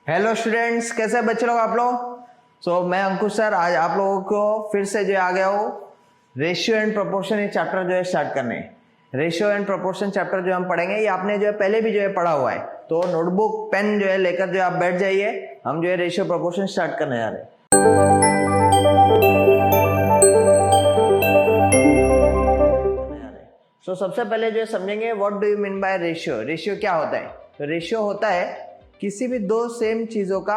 Hello students, कैसे बच्चे लोग आप लोग। मैं अंकुश सर आज आप लोगों को फिर से जो आ गया हो रेशियो एंड प्रोपोर्शन ये चैप्टर जो है स्टार्ट करने। रेशियो एंड प्रोपोर्शन चैप्टर जो हम पढ़ेंगे ये आपने जो है पहले भी जो है पढ़ा हुआ है, तो नोटबुक पेन जो है लेकर जो आप बैठ जाइए, हम जो है रेशियो प्रोपोर्शन स्टार्ट करने जा रहे हैं। तो सबसे पहले जो है समझेंगे what do you mean by ratio. Ratio क्या होता है? तो रेशियो होता है किसी भी दो सेम चीजों का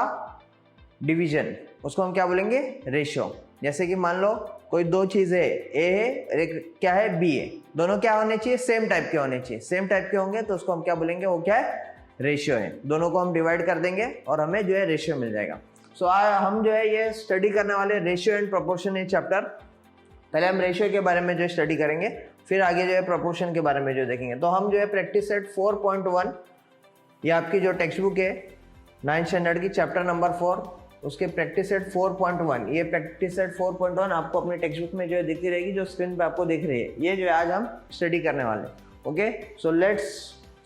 डिवीजन, उसको हम क्या बोलेंगे? रेशियो। जैसे कि मान लो कोई दो चीज है, ए है और एक क्या है, बी है, दोनों क्या होने चाहिए? सेम टाइप के होने चाहिए। सेम टाइप के होंगे तो उसको हम क्या बोलेंगे? वो क्या है? रेशियो है। दोनों को हम डिवाइड कर देंगे और हमें जो है रेशियो मिल जाएगा। सो हम जो है ये स्टडी करने वाले रेशियो एंड प्रोपोर्शन ये चैप्टर। पहले हम रेशियो के बारे में जो स्टडी करेंगे, फिर आगे जो है प्रोपोर्शन के बारे में जो देखेंगे। तो हम जो है प्रैक्टिस सेट 4.1, ये आपकी जो टेक्स्ट बुक है 9th स्टैंडर्ड की चैप्टर नंबर 4, उसके प्रैक्टिस सेट 4.1, ये प्रैक्टिस सेट 4.1 आपको अपने टेक्स्ट बुक में जो है दिखती रहेगी, जो स्क्रीन पे आपको दिख रही है। ये जो है आज हम स्टडी करने वाले हैं। Okay, so let's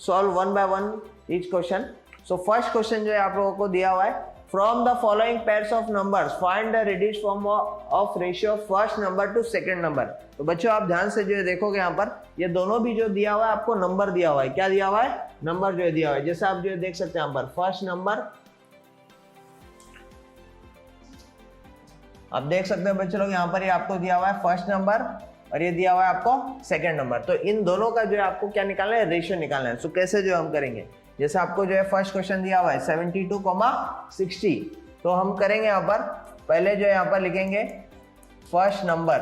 solve one by one each question. So first question जो है आप लोगों को दिया हुआ है, from the following pairs of numbers find the reduced form of ratio first number two second number. तो बच्चों आप ध्यान से जो है देखोगे, यहाँ पर ये दोनों भी जो दिया हुआ है आपको नंबर दिया हुआ है। क्या दिया हुआ है? नंबर जो है दिया हुआ है। जैसे आप जो है देख सकते हैं यहाँ पर फर्स्ट नंबर, आप देख सकते हैं बच्चों लोग यहाँ पर ये आपको दिया हुआ है फर्स्ट नंबर और ये दिया हुआ है आपको सेकंड नंबर। तो इन दोनों का जो है आपको क्या निकालना है? रेशियो निकालना है। सो कैसे जो हम करेंगे, जैसे आपको जो है फर्स्ट क्वेश्चन दिया हुआ है 72,60, तो हम करेंगे यहाँ पर पहले जो है यहाँ पर लिखेंगे फर्स्ट नंबर।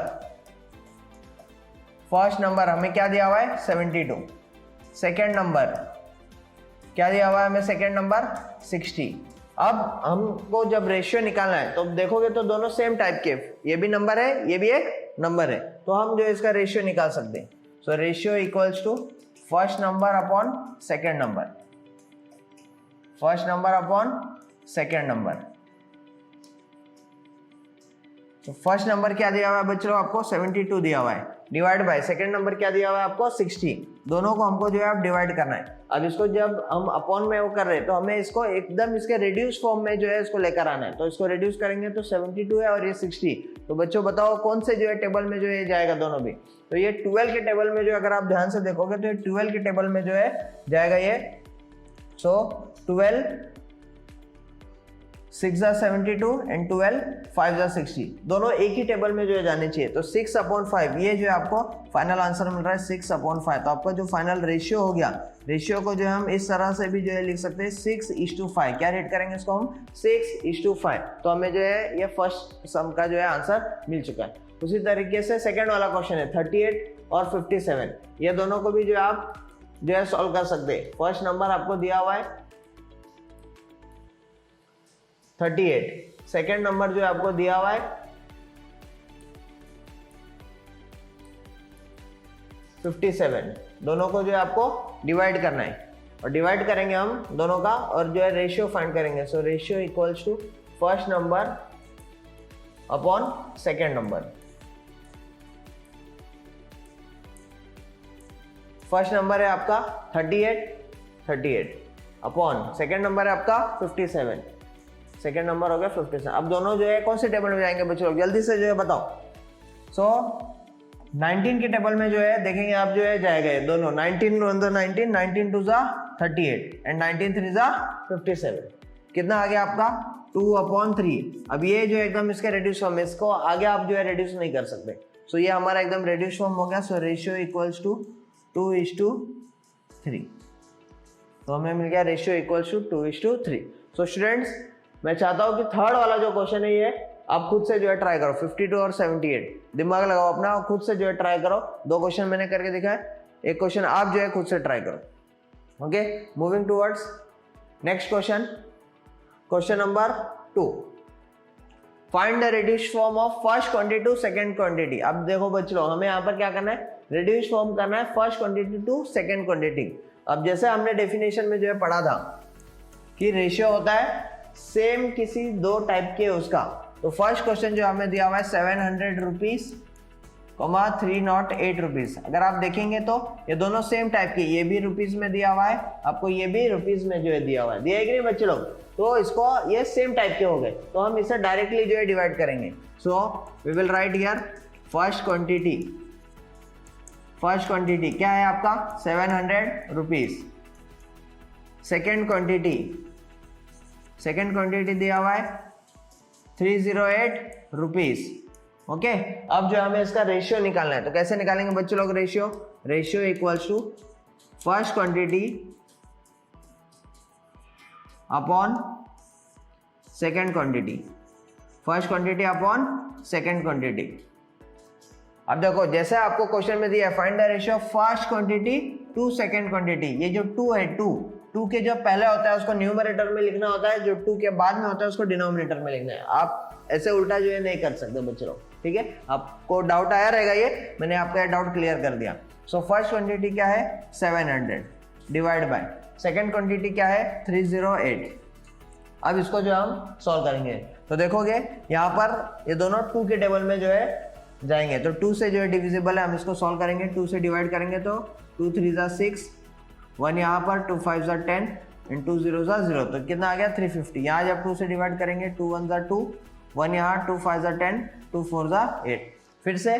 फर्स्ट नंबर हमें क्या दिया हुआ है? 72। सेकेंड नंबर क्या दिया हुआ है हमें? Second number 60। अब हमको जब रेशियो निकालना है तो देखोगे तो दोनों सेम टाइप के, ये भी नंबर है, ये भी एक नंबर है, तो हम जो इसका रेशियो निकाल सकते हैं। So ratio equals to first number upon second number, first number upon second number. तो फर्स्ट नंबर क्या दिया हुआ है बच्चों? आपको 72 दिया हुआ है, डिवाइड बाय सेकेंड नंबर क्या दिया हुआ है आपको? 60। दोनों को हमको जो है आप डिवाइड करना है। अब इसको जब हम अपॉन में वो कर रहे हैं तो हमें इसको एकदम इसके रिड्यूस फॉर्म में जो है इसको लेकर आना है। तो इसको रिड्यूस करेंगे तो 72 है और ये 60। तो बच्चों बताओ कौन से जो है टेबल में जो है जाएगा? दोनों भी। तो ये 12 के टेबल में जो अगर आप ध्यान से देखोगे तो ये 12 के टेबल में जो है जाएगा ये। सो 12 6 जा 72 एंड 12 5 जा 60, दोनों एक ही टेबल में जो है जाने चाहिए। तो 6/5 ये जो है आपको फाइनल आंसर मिल रहा है 6/5। तो आपका जो फाइनल रेशियो हो गया, रेशियो को जो है हम इस तरह से भी जो है लिख सकते हैं 6:5। क्या रेट करेंगे इसको हम? 6:5। तो हमें जो है ये फर्स्ट सम का जो है आंसर मिल चुका है। उसी तरीके से सेकेंड वाला क्वेश्चन है 38 और 57, ये दोनों को भी जो है आप जो है सॉल्व कर सकते हैं। फर्स्ट नंबर आपको दिया हुआ है 38, सेकेंड नंबर जो है आपको दिया हुआ है 57। दोनों को जो है आपको डिवाइड करना है और डिवाइड करेंगे हम दोनों का और जो है रेशियो फाइंड करेंगे। So ratio equals to first number upon second number. First number है आपका 38 अपॉन सेकेंड नंबर है आपका 57, सेकेंड नंबर हो गया 57। अब दोनों जो है कौन से टेबल में जाएंगे बच्चों लोग? जल्दी से जो है बताओ। सो 19 के टेबल में जो है देखेंगे आप जो है जाएगा दोनों 19 19 2 जा 38 एंड 19 3 जा 57। कितना आ गया आपका? 2/3। अब ये जो एकदम इसके रेड्यूस फॉर्म है, इसको आगे आप जो है रेड्यूस नहीं कर सकते। सो ये हमारा एकदम रेड्यूस फॉर्म हो गया। So ratio equals to 2:3। तो हमें मिल गया ratio equals to 2:3। So students मैं चाहता हूं कि थर्ड वाला जो क्वेश्चन है ये आप खुद से जो है ट्राई करो। 52 और 78 दिमाग लगाओ अपना और खुद से जो है ट्राई करो। दो क्वेश्चन मैंने करके दिखा है, एक क्वेश्चन आप जो है खुद से ट्राई करो। Okay, moving towards next question. Question number 2, find the reduced form of first quantity to second quantity. अब देखो बच्चों हमें यहाँ पर क्या करना है? रिड्यूस्ड फॉर्म करना है first quantity to second quantity. अब जैसे हमने डेफिनेशन में जो है पढ़ा था कि रेशियो होता है सेम किसी दो टाइप के उसका। तो फर्स्ट क्वेश्चन जो हमें दिया हुआ है 700 रुपीज 308 रुपीज। अगर आप देखेंगे तो ये दोनों सेम टाइप के, ये भी रुपीज में दिया हुआ है, आपको ये भी रुपीज में जो है दिया हुआ है, दिया है कि नहीं बच्चे लोग? तो इसको ये सेम टाइप के हो गए, तो हम इसे डायरेक्टली जो है डिवाइड करेंगे। So we will write here first quantity क्या है आपका 700 रुपीज। सेकेंड क्वांटिटी दिया हुआ है 308 रुपीज। ओके, अब जो हमें इसका रेशियो निकालना है, तो कैसे निकालेंगे बच्चे लोग? Ratio equals to first quantity upon second quantity, first quantity upon second quantity. अब देखो जैसे आपको क्वेश्चन में दिया है find the ratio of first quantity to second quantity. ये जो 2 है, 2 के जो पहले होता है उसको न्यूमरेटर में लिखना होता है, जो 2 के बाद में होता है उसको डिनोमिनेटर में लिखना है। आप ऐसे उल्टा जो है नहीं कर सकते बच्चे लोग, ठीक है? आपको डाउट आया रहेगा, ये मैंने आपका डाउट क्लियर कर दिया। सो फर्स्ट क्वांटिटी क्या है 700 डिवाइड बाय सेकेंड क्वांटिटी क्या है 308। अब इसको जो हम सॉल्व करेंगे तो देखोगे यहाँ पर ये दोनों 2 के टेबल में जो है जाएंगे, तो 2 से जो है डिविजिबल है, हम इसको सॉल्व करेंगे। 2 से डिवाइड करेंगे तो 2 3 6, 1 यहाँ पर, 2 5 10 एंड 2 0 0, तो कितना आ गया 350। यहाँ जब 2 से डिवाइड करेंगे 2 1 2, 1 यहाँ, 2 5 10, 2 4 8। फिर से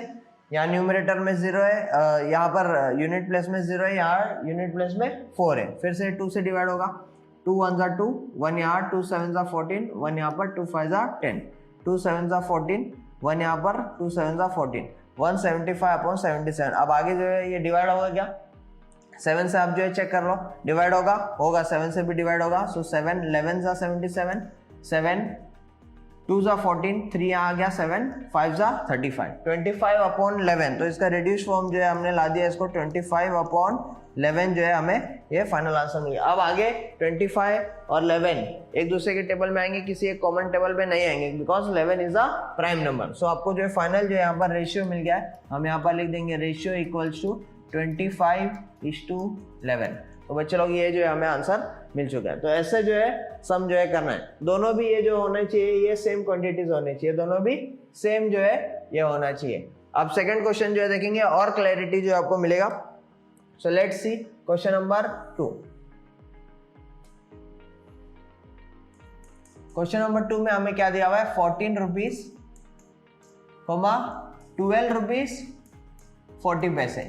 यहाँ न्यूमरेटर में 0 है, यहाँ पर यूनिट प्लेस में 0 है, यहाँ यूनिट प्लेस में 4 है। फिर से 2 से डिवाइड होगा, 2 1 2, 1 यहाँ, 2 7 14, 1 यहाँ पर, 2 5 10, 2 7 14, 1 यहाँ पर, 2 7 14, 175 अपॉन 77। अब आगे जो है ये डिवाइड होगा क्या 7 से? आप जो है चेक कर लो, डिवाइड होगा 7 से भी डिवाइड होगा। सो 7 11 77, 7 2 14, 3 यहाँ आ गया 7 5 35, 25 अपॉन 11। तो इसका रिड्यूस फॉर्म जो है हमने ला दिया इसको 25 अपॉन 11 जो है हमें ये फाइनल आंसर मिल गया। अब आगे 25 और 11 एक दूसरे के टेबल में आएंगे, किसी एक कॉमन टेबल में नहीं आएंगे, because 11 is a prime number. So आपको जो है फाइनल जो है यहाँ पर रेशियो मिल गया है। हम यहाँ पर लिख देंगे रेशियो इक्वल्स टू 25:11। तो बच्चे लोग ये जो है हमें आंसर मिल चुका है। तो ऐसे जो है सम जो है करना है, दोनों भी ये जो होना चाहिए ये सेम क्वांटिटीज होनी चाहिए, दोनों भी सेम जो है ये होना चाहिए। अब सेकंड क्वेश्चन जो है देखेंगे और क्लैरिटी जो आपको मिलेगा। So let's see question number 2। Question number 2 में हमें क्या दिया हुआ है 14 रुपीज, 12 रुपीज 40 पैसे।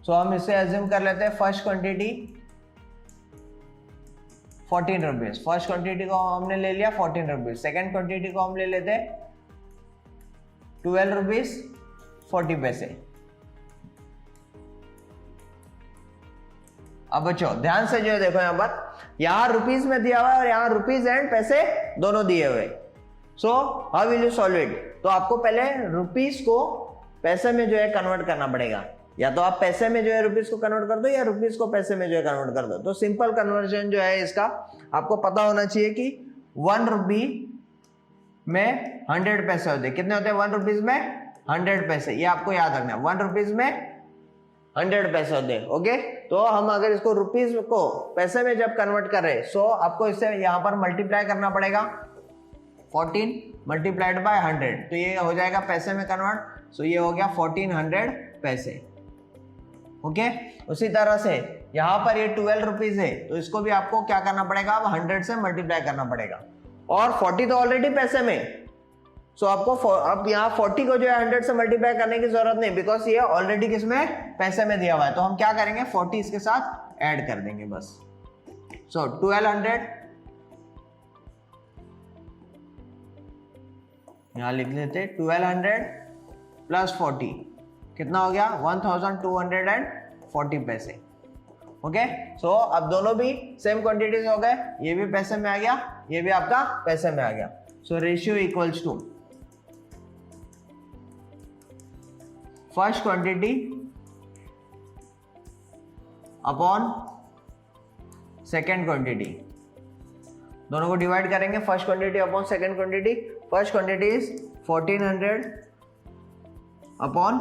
सो हम इसे एज्यूम कर लेते हैं first quantity 14 rupees, first quantity को हमने ले लिया 14 रुपीज, सेकेंड क्वांटिटी को हम ले लेते हैं 12 रुपीज 40 पैसे। अब बच्चों ध्यान से जो है देखो यहाँ पर, यहाँ रुपीज में दिया हुआ है और यहाँ रुपीज एंड पैसे दोनों दिए हुए। So how will you solve it? तो आपको पहले रुपीज को पैसे में जो है कन्वर्ट करना पड़ेगा, या तो आप पैसे में जो है रुपीज को कन्वर्ट कर दो या रुपीज को पैसे में जो है कन्वर्ट कर दो। तो सिंपल कन्वर्जन जो है इसका आपको पता होना चाहिए कि 1 रुपी में 100 पैसे होते हैं। कितने होते हैं 1 रुपीज में 100 पैसे, ये आपको याद रखना है। 1 रुपीज में 100 पैसे होते हैं। ओके, तो हम अगर इसको रुपीज को पैसे में जब कन्वर्ट कर रहे हैं, सो आपको इसे यहाँ पर मल्टीप्लाई करना पड़ेगा 14 मल्टीप्लाइड बाय 100, तो ये हो जाएगा पैसे में कन्वर्ट। सो ये हो गया 1400 पैसे। ओके, उसी तरह से यहाँ पर ये 12 रुपीज है, तो इसको भी आपको क्या करना पड़ेगा, अब 100 से मल्टीप्लाई करना पड़ेगा। और 40 तो ऑलरेडी पैसे में, सो आपको अब यहाँ 40 को जो है 100 से मल्टीप्लाई करने की जरूरत नहीं, बिकॉज ये ऑलरेडी किसमें पैसे में दिया हुआ है। तो हम क्या करेंगे 40 इसके साथ ऐड कर देंगे बस। सो 1200 यहाँ लिख लेते 1200 प्लस 40 कितना हो गया 1240 पैसे। ओके, सो अब दोनों भी सेम क्वांटिटीज हो गए, ये भी पैसे में आ गया, ये भी आपका पैसे में आ गया। So ratio equals to first quantity upon second quantity, दोनों को डिवाइड करेंगे first quantity upon second quantity. First quantity is 1400 upon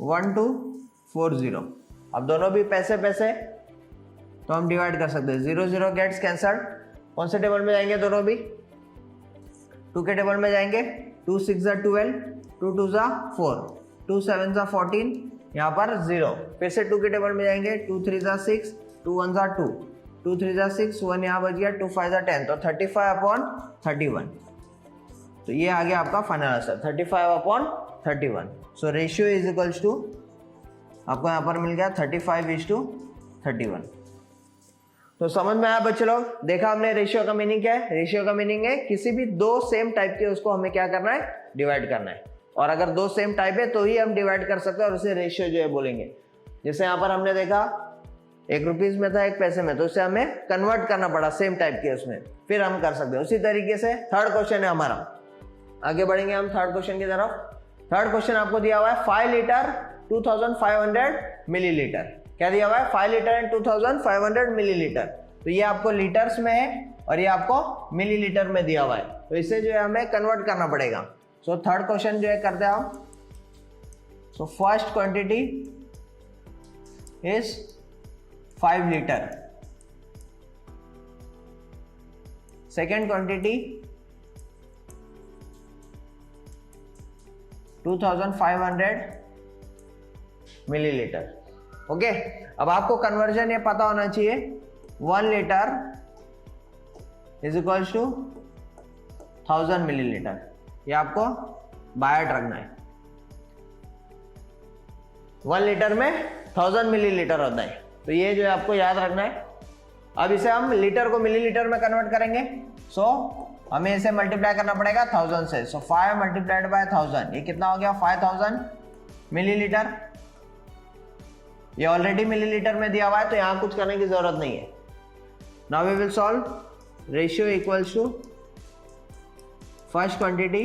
1240। अब दोनों भी पैसे पैसे, तो हम डिवाइड कर सकते हैं, 0 0 गेट्स कैंसल्ड। कौन से टेबल में जाएंगे दोनों भी 2 के टेबल में जाएंगे, 2 6 12, 2 2 जा 4, 2 7 जा 14, यहाँ पर 0, फिर से 2 के टेबल में जाएंगे, 2 3 जा 6, 2 1 जा 2, 2 3 जा 6, 1 यहाँ बच गया, 2 5 जा 10, तो 35/31। तो ये आ गया आपका final answer 35/31। So ratio is equals to आपको यहाँ पर मिल गया 35:31। तो समझ में आया बच्चे लोग? देखा हमने रेशियो का मीनिंग क्या है? रेशियो का मीनिंग है किसी भी दो सेम टाइप के उसको हमें क्या करना है? डिवाइड करना है। और अगर दो सेम टाइप है तो ही हम डिवाइड कर सकते हैं और उसे रेशियो जो है बोलेंगे। जैसे यहाँ पर हमने देखा 1 रुपीज में था 1 पैसे में, तो उसे हमें कन्वर्ट करना पड़ा सेम टाइप के उसमें, फिर हम कर सकते हैं। उसी तरीके से थर्ड क्वेश्चन है हमारा, आगे बढ़ेंगे हम थर्ड क्वेश्चन की तरफ। थर्ड क्वेश्चन आपको दिया हुआ है 5 लीटर 2500 मिलीलीटर। क्या दिया हुआ है? 5 लीटर एंड 2500 मिलीलीटर। तो ये आपको लीटर्स में है और ये आपको मिलीलीटर में दिया हुआ है, तो इसे जो है हमें कन्वर्ट करना पड़ेगा। सो थर्ड क्वेश्चन जो है करते हैं हम। So first quantity is 5 litre, second quantity 2500 millilitre. Okay, अब आपको कन्वर्जन ये पता होना चाहिए, 1 litre is equals to 1000 millilitre. ये आपको बायट रखना है। 1 लीटर में 1000 मिलीलीटर होता है, तो ये जो है आपको याद रखना है। अब इसे हम लीटर को मिलीलीटर में कन्वर्ट करेंगे, सो हमें इसे मल्टीप्लाई करना पड़ेगा 1000 से। सो 5 मल्टीप्लाइड बाय 1000, ये कितना हो गया? 5000 मिलीलीटर। ये ऑलरेडी मिलीलीटर में दिया हुआ है, तो यहां कुछ करने की जरूरत नहीं है। Now we will solve. Ratio equals to first quantity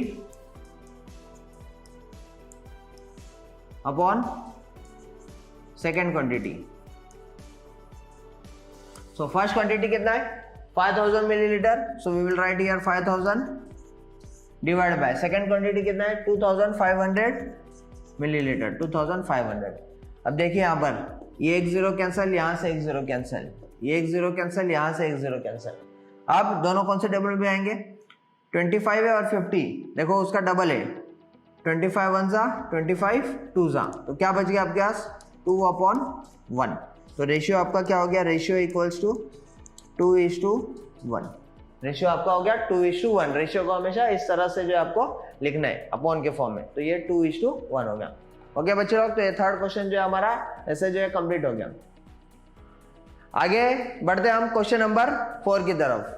upon second quantity. So first quantity कितना है? 5000 millilitre, so we will write here 5000 divide by second quantity कितना है? 2500 मिलीलीटर, 2500। अब देखिए यहाँ पर ये 1 0 कैंसिल, यहाँ से 1 0 कैंसिल, ये 1 0 कैंसिल, यहाँ से 1 0 कैंसिल। अब दोनों कौन से टेबल में आएंगे? 25 है और 50, देखो उसका डबल है। 25 1 जा 25 2 जा, तो क्या बच गया आपके पास? 2/1। तो रेशियो आपका क्या हो गया? Ratio equals to 2:1। रेशियो आपका हो गया 2:1। रेशियो को हमेशा इस तरह से जो आपको लिखना है अपॉन के फॉर्म में, तो ये 2:1 हो गया। ओके बच्चे लोग, तो ये थर्ड क्वेश्चन जो है हमारा ऐसे जो है कंप्लीट हो गया। आगे बढ़ते हम क्वेश्चन नंबर 4 की तरफ।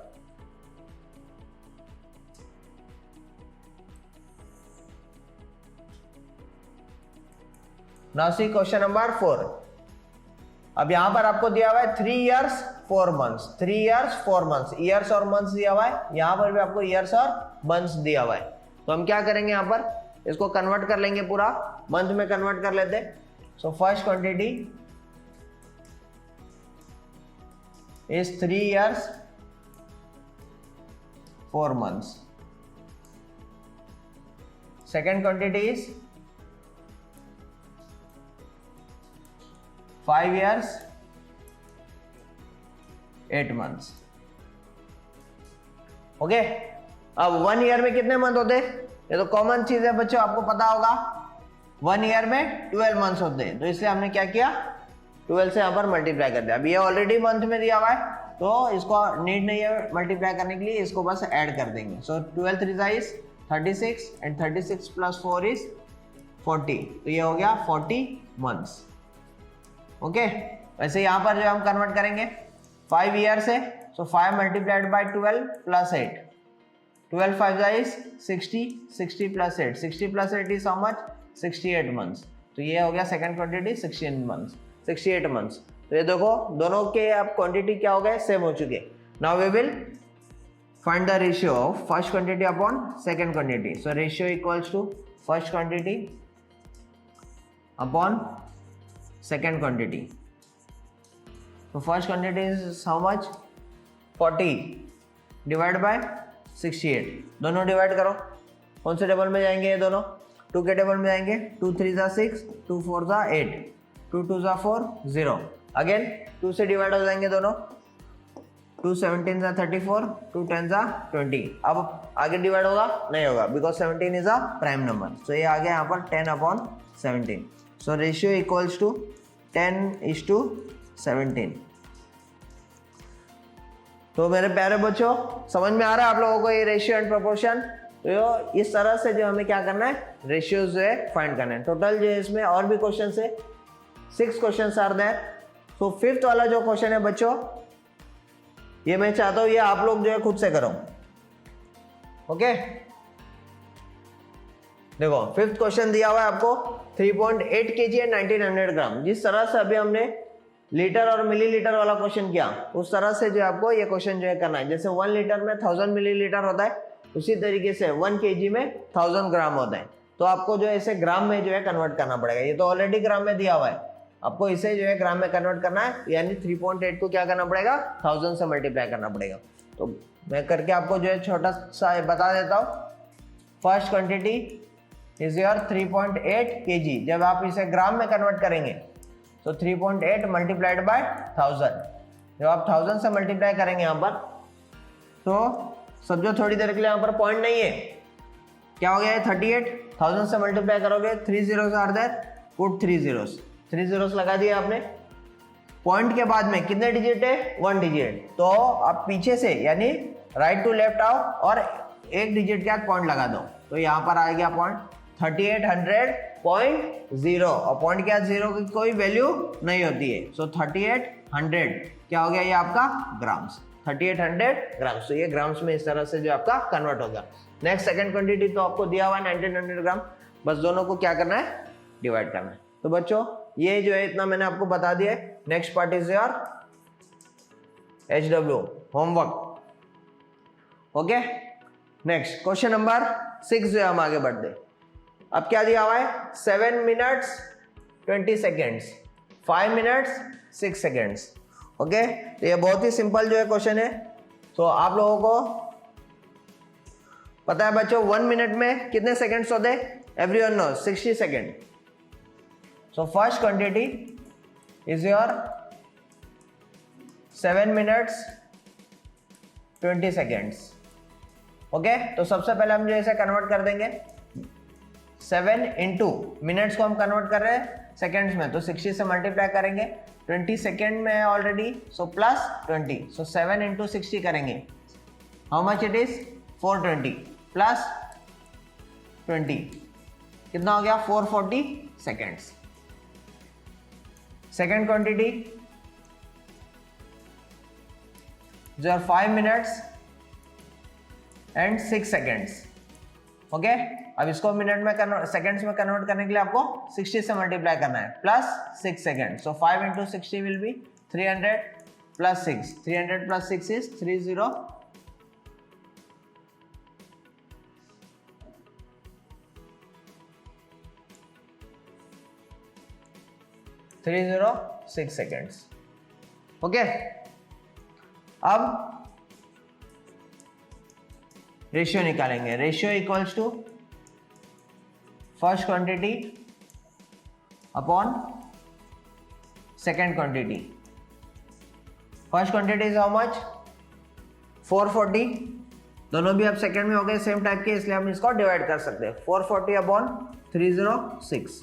Now see question number 4। अब यहां पर आपको दिया हुआ है 3 years 4 months, 3 years 4 months, years और मंथ्स दिया हुआ है। यहां पर भी आपको ईयर्स और मंथ्स दिया हुआ है। तो हम क्या करेंगे? यहां पर इसको कन्वर्ट कर लेंगे, पूरा मंथ में कन्वर्ट कर लेते हैं। सो first quantity is 3 years 4 months, second quantity is 5 years 8 months। Okay, अब 1 ईयर में कितने मंथ होते हैं? ये तो कॉमन चीज है बच्चों, आपको पता होगा। 1 ईयर में 12 मंथ्स होते हैं, तो इसलिए हमने क्या किया? 12 से यहाँ पर मल्टीप्लाई कर दिया। अब ये ऑलरेडी मंथ में दिया हुआ है, तो इसको नीड नहीं है मल्टीप्लाई करने के लिए, इसको बस ऐड कर देंगे। सो 12 3 इज 36 एंड 36 + 4 इज 40, तो ये हो गया 40 मंथ्स। ओके, वैसे यहाँ पर जो हम कन्वर्ट करेंगे 5 ईयर से, सो 5 multiplied bye 12 + 8, 12 5 is 60, 60 + 8, 60 + 8 is how much? 68 months. तो ये हो गया सेकंड क्वांटिटी 68 मंथ्स। तो ये देखो दोनों के अब क्वांटिटी क्या हो गए? सेम हो चुके। Now we will find the ratio of first quantity upon second quantity. So ratio equals to first quantity upon second quantity. So first quantity is how much? 40 divide by 68। दोनों divide करो। कौन से table में जाएंगे? ये दोनों 2 के table में जाएंगे। 2 3 जा 6, 2 4 जा 8, 2 2 जा 4 0। अगेन 2 से डिवाइड हो जाएंगे दोनों। 2 17 जा 34, 2 10 जा 20। अब आगे डिवाइड होगा नहीं होगा, because 17 is a prime number. So ये आ गया यहाँ पर 10/17। So ratio equals to 10:17। तो मेरे प्यारे बच्चों, समझ में आ रहा है आप लोगों को ये रेशियो एंड प्रोपोर्शन? तो इस तरह से जो हमें क्या करना है, रेशियोज जो है फाइंड करना है। टोटल जो है इसमें और भी क्वेश्चन है, 6 क्वेश्चन आर देयर। तो 5th वाला जो क्वेश्चन है बच्चों, ये मैं चाहता हूं ये आप लोग जो है खुद से करो। ओके, देखो 5th क्वेश्चन दिया हुआ है आपको 3.8 kg एंड 1900 ग्राम। जिस तरह से अभी हमने लीटर और मिलीलीटर वाला क्वेश्चन किया, उस तरह से जो आपको ये क्वेश्चन जो है करना है। जैसे 1 लीटर में 1000 मिलीलीटर होता है, उसी तरीके से 1 kg में 1000 ग्राम होता है। तो आपको जो है इसे ग्राम में जो है कन्वर्ट करना पड़ेगा। ये तो ऑलरेडी ग्राम में दिया हुआ है, आपको इसे जो है ग्राम में कन्वर्ट करना है, यानी 3.8 को क्या करना पड़ेगा, 1000 से मल्टीप्लाई करना पड़ेगा। तो मैं करके आपको जो है छोटा सा बता देता हूँ। First quantity is your 3.8 kg। जब आप इसे ग्राम में कन्वर्ट करेंगे तो 3.8 मल्टीप्लाइड बाय 1000। जब आप 1000 से मल्टीप्लाई करेंगे यहाँ पर, तो समझो थोड़ी देर के लिए यहाँ पर पॉइंट नहीं है, क्या हो गया है 38। 1000 से मल्टीप्लाई करोगे, 3 zeros are there, put 3 zeros, 3 zeros लगा दिया आपने। पॉइंट के बाद में कितने डिजिट है, 1 डिजिट। तो आप पीछे से यानी राइट टू लेफ्ट आओ और एक डिजिट के बाद पॉइंट लगा दो। तो यहाँ पर आ गया पॉइंट 3800.0, और पॉइंट के बाद 0 की कोई वैल्यू नहीं होती है। सो 3800 क्या हो गया, ये आपका ग्राम्स, 3800 ग्राम्स। तो ये ग्राम्स में इस तरह से जो आपका कन्वर्ट होगा। नेक्स्ट सेकंड क्वांटिटी तो आपको दिया हुआ है 1900 ग्राम, बस दोनों को क्या करना है, डिवाइड करना है। तो बच्चों ये जो है इतना मैंने आपको बता दिया है। Next part is your HW homework. Okay, next question number 6 जो है हम आगे बढ़ते। अब क्या दिया हुआ है, 7 minutes 20 seconds, 5 minutes 6 seconds। ओके, तो ये बहुत ही सिंपल जो है क्वेश्चन है। तो आप लोगों को पता है बच्चों 1 मिनट में कितने सेकंड्स होते हैं, everyone know 60 second. So first quantity is your 7 minutes 20 seconds। ओके, तो सबसे पहले हम जो इसे कन्वर्ट कर देंगे, 7 इंटू मिनट्स को हम कन्वर्ट कर रहे हैं सेकेंड्स में, तो 60 से मल्टीप्लाई करेंगे, 20 सेकेंड में है ऑलरेडी, सो प्लस 20। सो 7 इंटू 60 करेंगे, how much it is 420 plus 20 कितना हो गया, 440 सेकेंड्स। सेकेंड क्वांटिटी जो 5 minutes एंड 6 seconds। ओके, अब इसको मिनट में सेकंड्स में कन्वर्ट करने के लिए आपको 60 से मल्टीप्लाई करना है, plus 6 second. So 5 into 60 will be 300 plus 6, 300 plus 6 is 306 seconds. Okay, अब रेशियो निकालेंगे। Ratio equals to first quantity upon second quantity. First quantity is how much, 440। दोनों भी अब सेकेंड में हो गए सेम टाइप के, इसलिए हम इसको डिवाइड कर सकते हैं। 440 अपॉन 306,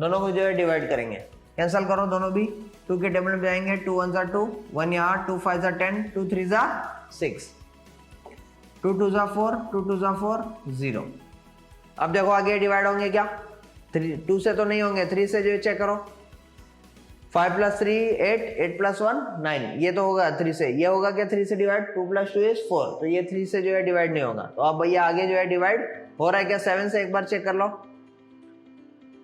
दोनों को जो है डिवाइड करेंगे। कैंसिल करो दोनों भी, 2 के टेबल में जाएंगे, 2 1 जा 2, 1 यहाँ, 2 5 जा 10, 2 3 जा 6, 2 2 जा 4, 2 2 जा 4, 0। अब देखो आगे डिवाइड होंगे क्या, 2 से तो नहीं होंगे, 3 से जो चेक करो, 5 प्लस 3 8, 8 प्लस 1 9, ये तो होगा 3 से। ये होगा क्या 3 से डिवाइड, 2 प्लस 2 इज 4, तो ये 3 से जो है डिवाइड नहीं होगा। तो अब भैया आगे जो है डिवाइड हो रहा है क्या, 7 से एक बार चेक कर लो।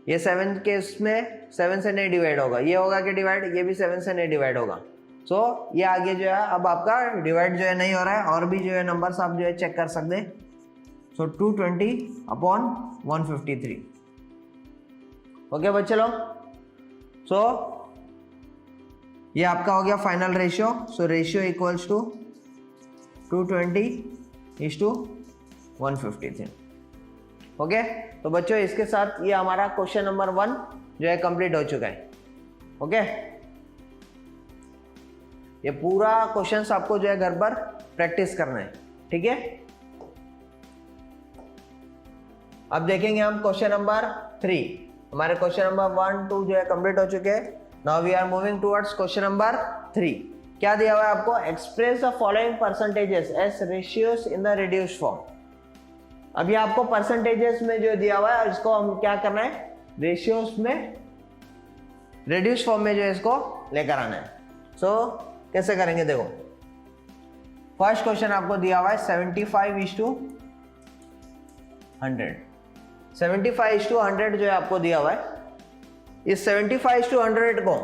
ये 7 के इसमें 7 से नहीं डिवाइड होगा, ये होगा कि डिवाइड, ये भी 7 से नहीं डिवाइड होगा। सो ये आगे जो है अब आपका डिवाइड जो है नहीं हो रहा है, और भी जो है नंबर्स आप जो है चेक कर सकते हैं। सो 220 अपॉन 153। ओके बच्चे लोग, सो ये आपका हो गया final ratio. So ratio equals to 220:153। Okay, तो बच्चों इसके साथ ये हमारा क्वेश्चन नंबर 1 जो है कंप्लीट हो चुका है। ओके, ये पूरा क्वेश्चंस आपको जो है घर पर प्रैक्टिस करना है, ठीक है। अब देखेंगे हम क्वेश्चन नंबर 3। हमारे क्वेश्चन नंबर 1, 2 जो है कंप्लीट हो चुके हैं। Now we are moving towards question number 3। क्या दिया हुआ है आपको? Express the following percentages as ratios in the reduced form. अभी आपको परसेंटेजेस में जो दिया हुआ है इसको हम क्या करना है? रेशियोज में रिड्यूस्ड फॉर्म में जो है इसको लेकर आना है। सो कैसे करेंगे देखो। फर्स्ट क्वेश्चन आपको दिया हुआ है 75:100। 75:100 जो है आपको दिया हुआ है। इस 75:100 को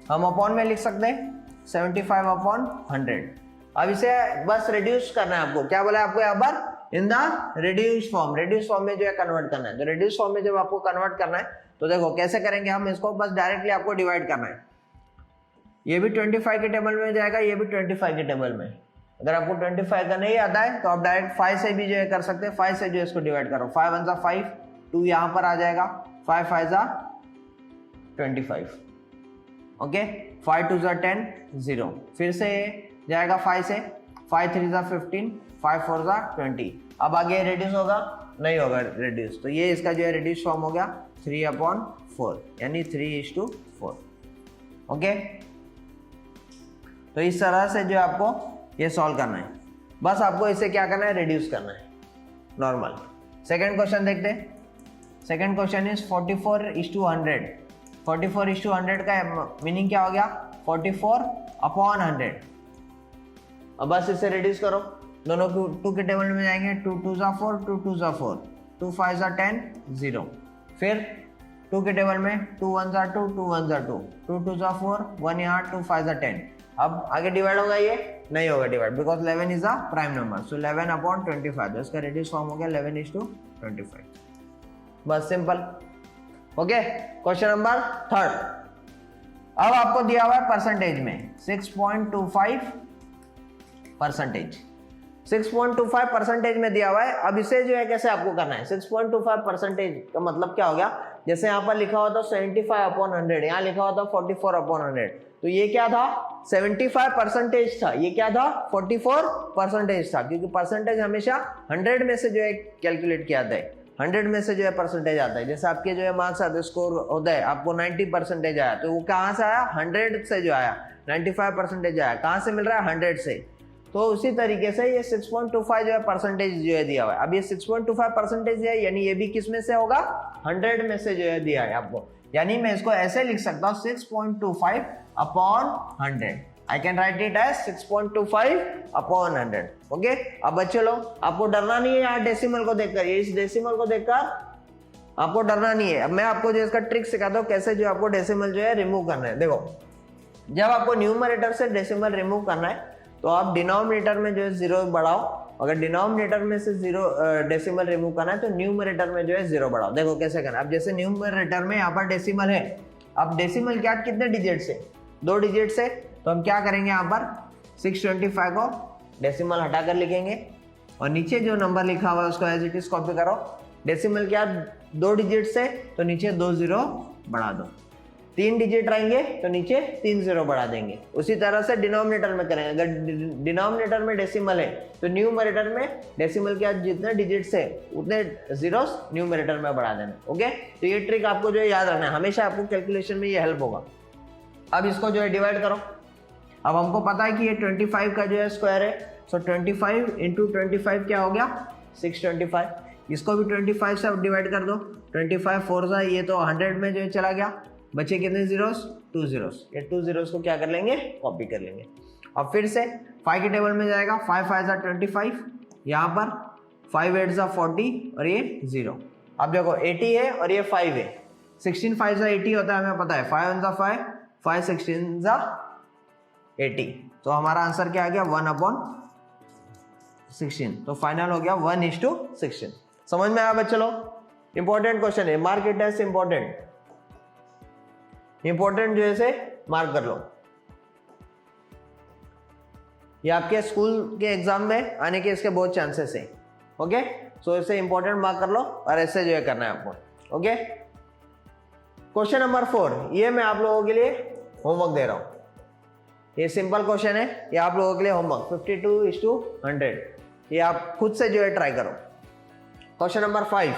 हम अपॉन में लिख सकते हैं 75/100। अब इसे बस रिड्यूस करना है आपको। क्या बोला है आपको यहाँ पर? In the reduce form. Reduce form में जो है कन्वर्ट करना है। तो रिड्यूस फॉर्म में जब आपको कन्वर्ट करना है तो देखो कैसे करेंगे हम इसको। बस डायरेक्टली आपको डिवाइड करना है। ये भी 25 के टेबल में जाएगा, ये भी 25 के टेबल में। अगर आपको 25 का नहीं आता है तो आप डायरेक्ट 5 से भी जो है कर सकते हैं। 5 से जो है इसको डिवाइड करो। 5 1 5, 2 यहाँ पर आ जाएगा। 5 5 25, ओके। 5 2 10, 0। फिर से जाएगा 5 से। 5 3 15, 5 4 20। अब आगे रिड्यूस होगा? नहीं होगा रिड्यूस। तो ये इसका जो है रिड्यूस फॉर्म हो गया 3/4, यानी 3:4, ओके। तो इस तरह से जो आपको ये सॉल्व करना है। बस आपको इसे क्या करना है? रिड्यूस करना है, नॉर्मल। सेकंड क्वेश्चन देखते हैं। Second question is 44:100। 44:100 का मीनिंग क्या हो गया? 44/100। अब बस इसे रिड्यूस करो। दोनों 2 के टेबल में जाएंगे। 2 2 4, 2 2 4, 2 5 10, 0। फिर 2 के टेबल में 2 1 2, 2 1 2, 2 2 4, 1 यहाँ, 2 5 10। अब आगे डिवाइड होगा? ये नहीं होगा divide, because 11 is a prime number. So 11/25। तो इसका रिड्यूस फॉर्म हो गया 11:25। बस सिंपल, ओके। Question number 3। अब आपको दिया हुआ है परसेंटेज में 6.25%। 6.25% में दिया हुआ है। अब इसे जो है कैसे आपको करना है? 6.25% का मतलब क्या हो गया? जैसे यहाँ पर लिखा हुआ था 75/100, यहाँ लिखा हुआ था 44/100। तो ये क्या था? 75% था। ये क्या था? 44% था, क्योंकि परसेंटेज हमेशा 100 में से जो है कैलकुलेट किया जाता है। 100 में से जो है परसेंटेज आता है। जैसे आपके जो है मार्क्स आते हैं, स्कोर होता है, आपको 90% आया, तो वो कहाँ से आया? 100 से जो आया। 95% आया, कहाँ से मिल रहा है? 100 से। तो उसी तरीके से ये 6.25 जो है परसेंटेज जो है दिया हुआ है। अब ये 6.25% है, यानी ये भी किस में से होगा? 100 में से जो है दिया है आपको। यानी मैं इसको ऐसे लिख सकता हूँ 6.25/100। I can write it as 6.25/100, okay. अब बच्चे लोग आपको डरना नहीं है यार डेसिमल को देखकर। ये इस डेसिमल को देखकर आपको डरना नहीं है। अब मैं आपको जो इसका ट्रिक सिखाता हूँ कैसे जो आपको डेसिमल जो है रिमूव करना है। देखो, जब आपको न्यूमरेटर से डेसिमल रिमूव करना है तो आप डिनोमिनेटर में जो है 0 बढ़ाओ। अगर डिनोमिनेटर में से 0 डेसिमल रिमूव करना है तो न्यूमरेटर में जो है 0 बढ़ाओ। देखो कैसे करना है। अब जैसे न्यूमरेटर में यहाँ पर डेसिमल है। अब डेसिमल क्या कितने डिजिट से? 2 डिजिट से। तो हम क्या करेंगे? यहाँ पर 625 को डेसिमल हटाकर लिखेंगे और नीचे जो नंबर लिखा हुआ है उसको एज इट इज कॉपी करो। डेसिमल क्या 2 डिजिट से, तो नीचे 2 0 बढ़ा दो। 3 डिजिट रहेंगे तो नीचे 3 0 बढ़ा देंगे। उसी तरह से डिनोमिनेटर में करेंगे। अगर डिनोमिनेटर में डेसिमल है तो न्यूमरेटर में डेसिमल क्या जितने डिजिट्स है उतने जीरोस न्यूमरेटर में बढ़ा देना, ओके। तो ये ट्रिक आपको जो है याद रखना है, हमेशा आपको कैलकुलेशन में ये हेल्प होगा। अब इसको जो है डिवाइड करो। अब हमको पता है कि ये 25 का जो है स्क्वायर है। सो 25 × 25 क्या हो गया? 625। इसको भी 25 से डिवाइड कर दो। 25 4 ये तो 100 में जो है चला गया। बचे कितने जीरोस? 2 जीरोस। ये 2 जीरोस को क्या कर लेंगे? कॉपी कर लेंगे। अब फिर से 5 के टेबल में जाएगा। 5 5 25, यहाँ पर 5 8 40 और ये 0। अब देखो 80 है और ये 5 है। 16 5 80 होता है, हमें पता है। 5 1 5, 5 16 80। तो हमारा आंसर क्या आ गया? 1/16। तो फाइनल हो गया 1:16। समझ में आया बच्चे लोग? इंपॉर्टेंट क्वेश्चन है, mark it as important. Important जो है से मार्क कर लो। ये आपके स्कूल के एग्जाम में आने के इसके बहुत चांसेस है, ओके। सो इसे इंपॉर्टेंट मार्क कर लो और ऐसे जो है करना है आपको, ओके। क्वेश्चन नंबर 4, ये मैं आप लोगों के लिए होमवर्क दे रहा हूं। ये सिंपल क्वेश्चन है, ये आप लोगों के लिए होमवर्क 52:100, ये आप खुद से जो है ट्राई करो। क्वेश्चन नंबर 5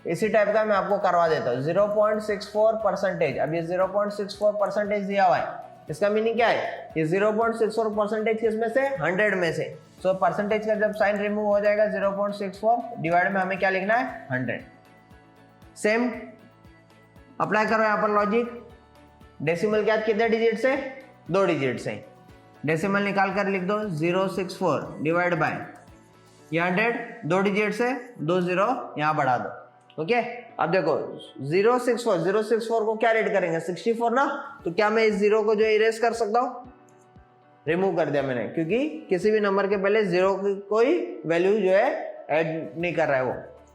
इसी टाइप का मैं आपको करवा देता हूँ। 0.64%, अब ये 0.64% दिया हुआ है, इसका मीनिंग क्या है? ये 0.64% किसमें से? 100 में से। सो परसेंटेज का जब साइन रिमूव हो जाएगा 0.64 डिवाइड में हमें क्या लिखना है? 100। सेम अप्लाई करो यहाँ पर लॉजिक। डेसिमल क्या कितने डिजिट से? 2 डिजिट से। डेसिमल निकाल कर लिख दो 064 डिवाइड बाय ये 100, 2 डिजिट से 2 0 यहाँ बढ़ा दो। ओके अब देखो 064 को क्या रेड करेंगे? 64 ना, तो क्या मैं इस 0 को जो इरेज कर सकता हूँ? रिमूव कर दिया मैंने, क्योंकि किसी भी नंबर के पहले 0 की कोई वैल्यू जो है ऐड नहीं कर रहा है वो।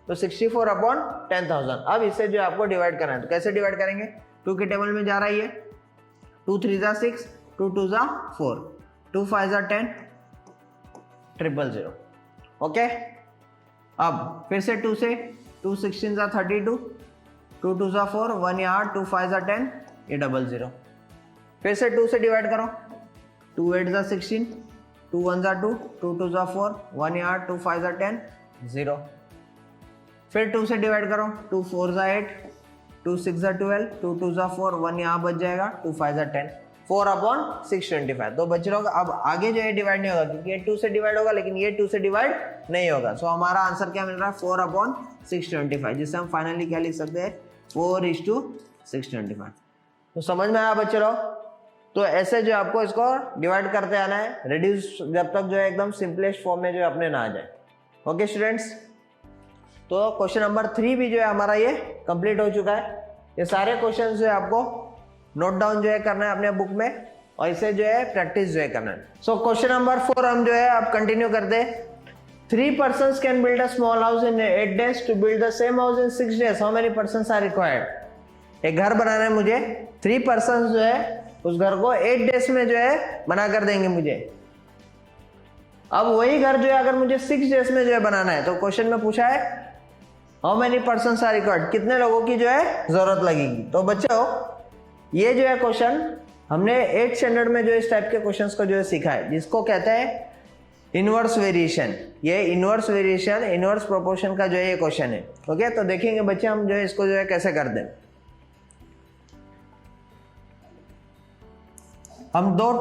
तो 64/10,000। अब इसे जो आपको डिवाइड करना है, तो कैसे डिवाइड करेंगे? 2 के टेबल में जा रहा है ये, 2 3 ज़ा 6, 2 2 ज़ा 4, 2 5 ज़ा 10, 000। ओके अब फिर से 2 से 2 16 ज़ा 32, 2 2 ज़ा 4, 1 यहाँ, 2 5 ज़ा 10, ये 00। फिर से 2 से डिवाइड करो, 2 8 ज़ा 16, 2 1 ज़ा 2, 2 2 ज़ा 4, 1 यहाँ, 2 5 ज़ा 10, 0। फिर 2 से डिवाइड करो, 2 4 ज़ा 8, 2 6 ज़ा 12, 2 2 ज़ा 4, 1 यहाँ बच जाएगा, 2 5 ज़ा 10, 4/625। तो बच रहा होगा। अब आगे जो है डिवाइड नहीं होगा, क्योंकि ये 2 से डिवाइड होगा, लेकिन ये 2 से डिवाइड नहीं होगा। सो हमारा आंसर क्या मिल रहा है? 4/625, जिससे हम फाइनली क्या लिख सकते हैं? 4:625। तो समझ में आया बच्चे लोग? तो ऐसे जो आपको इसको डिवाइड करते आना है, रिड्यूस जब तक जो है एकदम सिंपलेस्ट फॉर्म में जो है अपने ना आ जाए। ओके स्टूडेंट्स, तो क्वेश्चन नंबर 3 भी जो है हमारा ये कंप्लीट हो चुका है। ये सारे क्वेश्चन जो है आपको नोट डाउन जो है करना है अपने बुक में, और इसे जो है प्रैक्टिस जो है करना है। सो क्वेश्चन नंबर 4 हम जो है अब कंटिन्यू करते हैं। 3 persons can build a small house in 8 days. To build the same house in 6 days, how many persons are required? एक घर बनाना है मुझे, 3 persons जो है उस घर को 8 days में जो है बना कर देंगे मुझे। अब वही घर जो है अगर मुझे 6 days में जो है बनाना है, तो क्वेश्चन में पूछा है how many persons are required, कितने लोगों की जो है जरूरत लगेगी। तो बच्चों ये जो है क्वेश्चन हमने 8th स्टैंडर्ड में जो इस टाइप के क्वेश्चंस को जो है सीखा है, जिसको कहते हैं इनवर्स वेरिएशन। ये इनवर्स वेरिएशन, इनवर्स प्रोपोर्शन का जो है ये क्वेश्चन है। ओके तो देखेंगे बच्चे हम जो है इसको जो है कैसे कर दें। हम 2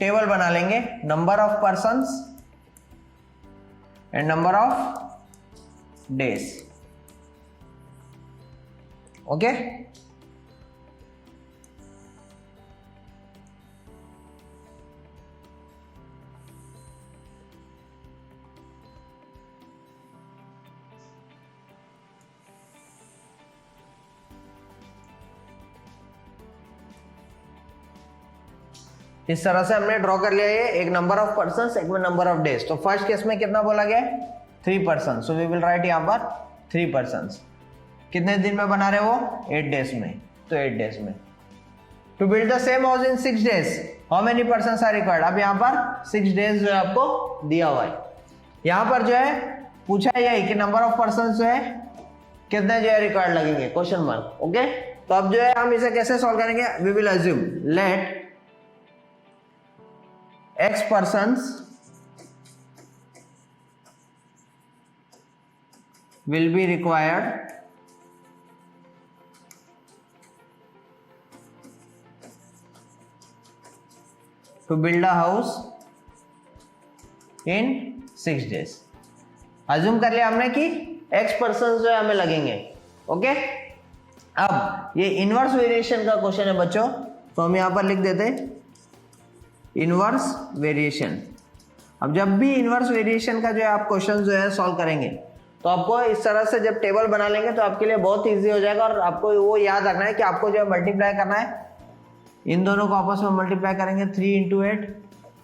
टेबल बना लेंगे, number of persons and number of days. Okay इस तरह से हमने ड्रॉ कर लिया है, एक नंबर ऑफ पर्सन्स, एक में नंबर ऑफ डेज। तो फर्स्ट केस में कितना बोला गया है? 3 person. So we will write यहाँ पर 3 पर्सन्स। कितने दिन में बना रहे हो? 8 डेज में। तो 8 डेज में। To build the same house in 6 days, how many persons are required? अब यहाँ पर 6 डेज जो है आपको दिया हुआ है। यहाँ पर जो है पूछा यही कि नंबर ऑफ पर्सन्स जो है कितने जो है रिक्वायर्ड लगेंगे, क्वेश्चन मार्क। ओके तो अब जो है हम इसे कैसे सॉल्व करेंगे? We will assume let X persons will be required to build a house in 6 days. Assume कर लिया हमने कि X persons जो है हमें लगेंगे। ओके अब ये इनवर्स वेरिएशन का क्वेश्चन है बच्चों, तो हम यहां पर लिख देते हैं इनवर्स वेरिएशन। अब जब भी इनवर्स वेरिएशन का जो है आप क्वेश्चन जो है सॉल्व करेंगे, तो आपको इस तरह से जब टेबल बना लेंगे तो आपके लिए बहुत इजी हो जाएगा। और आपको वो याद रखना है कि आपको जो है मल्टीप्लाई करना है, इन दोनों को आपस में मल्टीप्लाई करेंगे 3 × 8,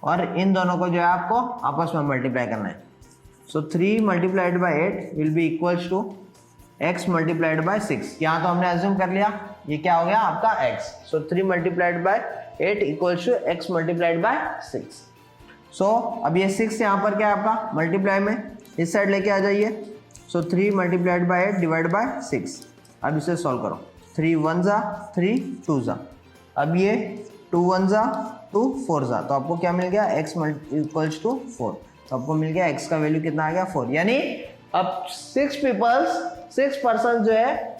और इन दोनों को जो है आपको आपस में मल्टीप्लाई करना है। So 3 × 8 will be equals to x × 6। यहाँ तो हमने अज्यूम कर लिया ये क्या हो गया आपका x। So 3 × 8 equals to x × 6। So अब ये 6 यहाँ पर क्या है आपका मल्टीप्लाई में इस साइड लेके आ जाइए। सो 3 × 8 डिवाइड बाय 6। अब इसे सॉल्व करो, 3 1 ज़ा 3 2 ज़ा। अब ये 2 1 जा 2 4 जा, तो आपको क्या मिल गया x इक्वल्स टू 4, तो आपको मिल गया x का वैल्यू कितना आ गया 4। यानी अब 6 पर्सन जो है,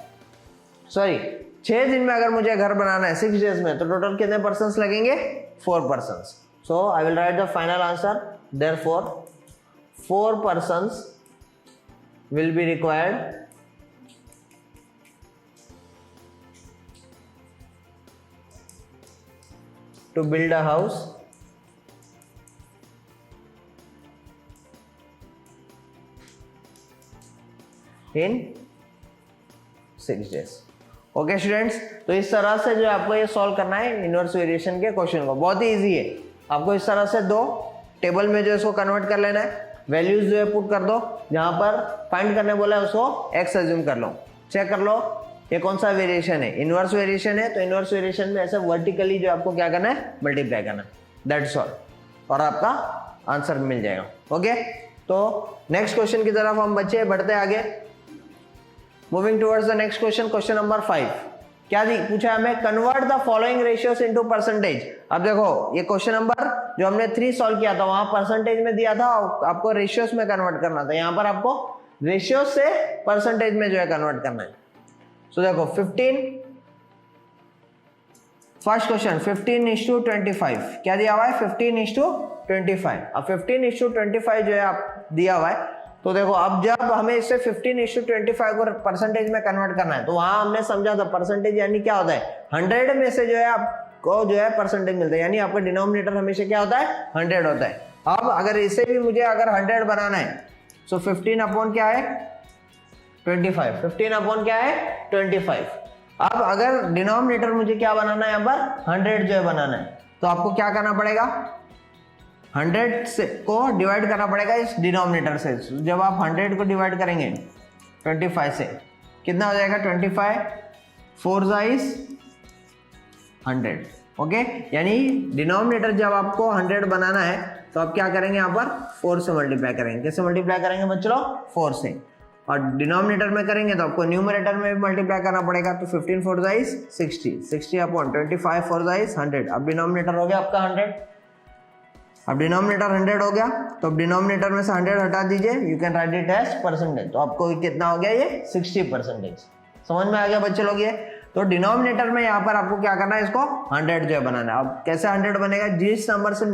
सॉरी 6 दिन में अगर मुझे घर बनाना है 6 डेज में, तो टोटल कितने पर्सन्स लगेंगे 4 persons. So I will right the final answer, therefore 4 persons will be required to build a house in 6 days। Okay students, तो इस तरह से जो आपको ये सॉल्व करना है इनवर्स वेरिएशन के क्वेश्चन को, बहुत ही इजी है। आपको इस तरह से दो टेबल में जो इसको कन्वर्ट कर लेना है, वैल्यूज जो है पुट कर दो, जहां पर फाइंड करने बोला है उसको एक्स अज्यूम कर लो, चेक कर लो ये कौन सा वेरिएशन है, इनवर्स वेरिएशन है, तो इनवर्स वेरिएशन में ऐसे वर्टिकली जो आपको क्या करना है मल्टीप्लाई करना है, दैट्स ऑल, और आपका आंसर मिल जाएगा। ओके, तो नेक्स्ट क्वेश्चन की तरफ हम बच्चे बढ़ते आगे, moving towards the next question, question number 5। क्या दी पूछा हमें, convert the following ratios into percentage. अब देखो ये क्वेश्चन नंबर जो हमने 3 सॉल्व किया था वहां परसेंटेज में दिया था, आपको रेशियोस में कन्वर्ट करना था, यहां पर आपको रेशियोस से परसेंटेज में जो है कन्वर्ट करना है। सो देखो 15, फर्स्ट क्वेश्चन 15:25 क्या दिया हुआ है 15:25। अब 15:25 जो है आप दिया हुआ है, तो देखो अब जब हमें इसे 15:25 को परसेंटेज में कन्वर्ट करना है, तो वहां हमने समझा था परसेंटेज यानी क्या होता है 100 में से जो है आपको जो है परसेंटेज मिलता है, यानी आपका डिनोमिनेटर हमेशा क्या होता है 100 होता है। अब अगर इसे भी मुझे अगर 100 बनाना है, सो 15 अपॉन क्या है 25, 15 अपॉन क्या है 25। अब अगर डिनोमिनेटर मुझे क्या बनाना है यहाँ पर 100 जो है बनाना है, तो आपको क्या करना पड़ेगा 100 से को डिवाइड करना पड़ेगा इस डिनोमिनेटर से। जब आप 100 को डिवाइड करेंगे 25 से कितना हो जाएगा 25 4 * 100। ओके, यानी डिनोमिनेटर जब आपको 100 बनाना है तो आप क्या करेंगे यहाँ पर 4 से मल्टीप्लाई करेंगे। कैसे मल्टीप्लाई करेंगे बच्चों 4 से, और डिनोमिनेटर में करेंगे तो आपको न्यूमरेटर में भी मल्टीप्लाई करना पड़ेगा, तो 15 4 * 60, 60 अपॉन 25 4 * 100। अब डिनोमिनेटर हो गया आपका 100, अब डिनोमिनेटर 100 हो गया, तो अब डिनोमिनेटर में से 100 हटा दीजिए, you can write it as percentage, तो आपको कितना हो गया ये 60%। समझ में आ गया बच्चे लोग ये। तो डिनोमिनेटर में यहाँ पर आपको क्या करना है इसको 100 जो है बनाना है। अब कैसे 100 बनेगा, जिस नंबर से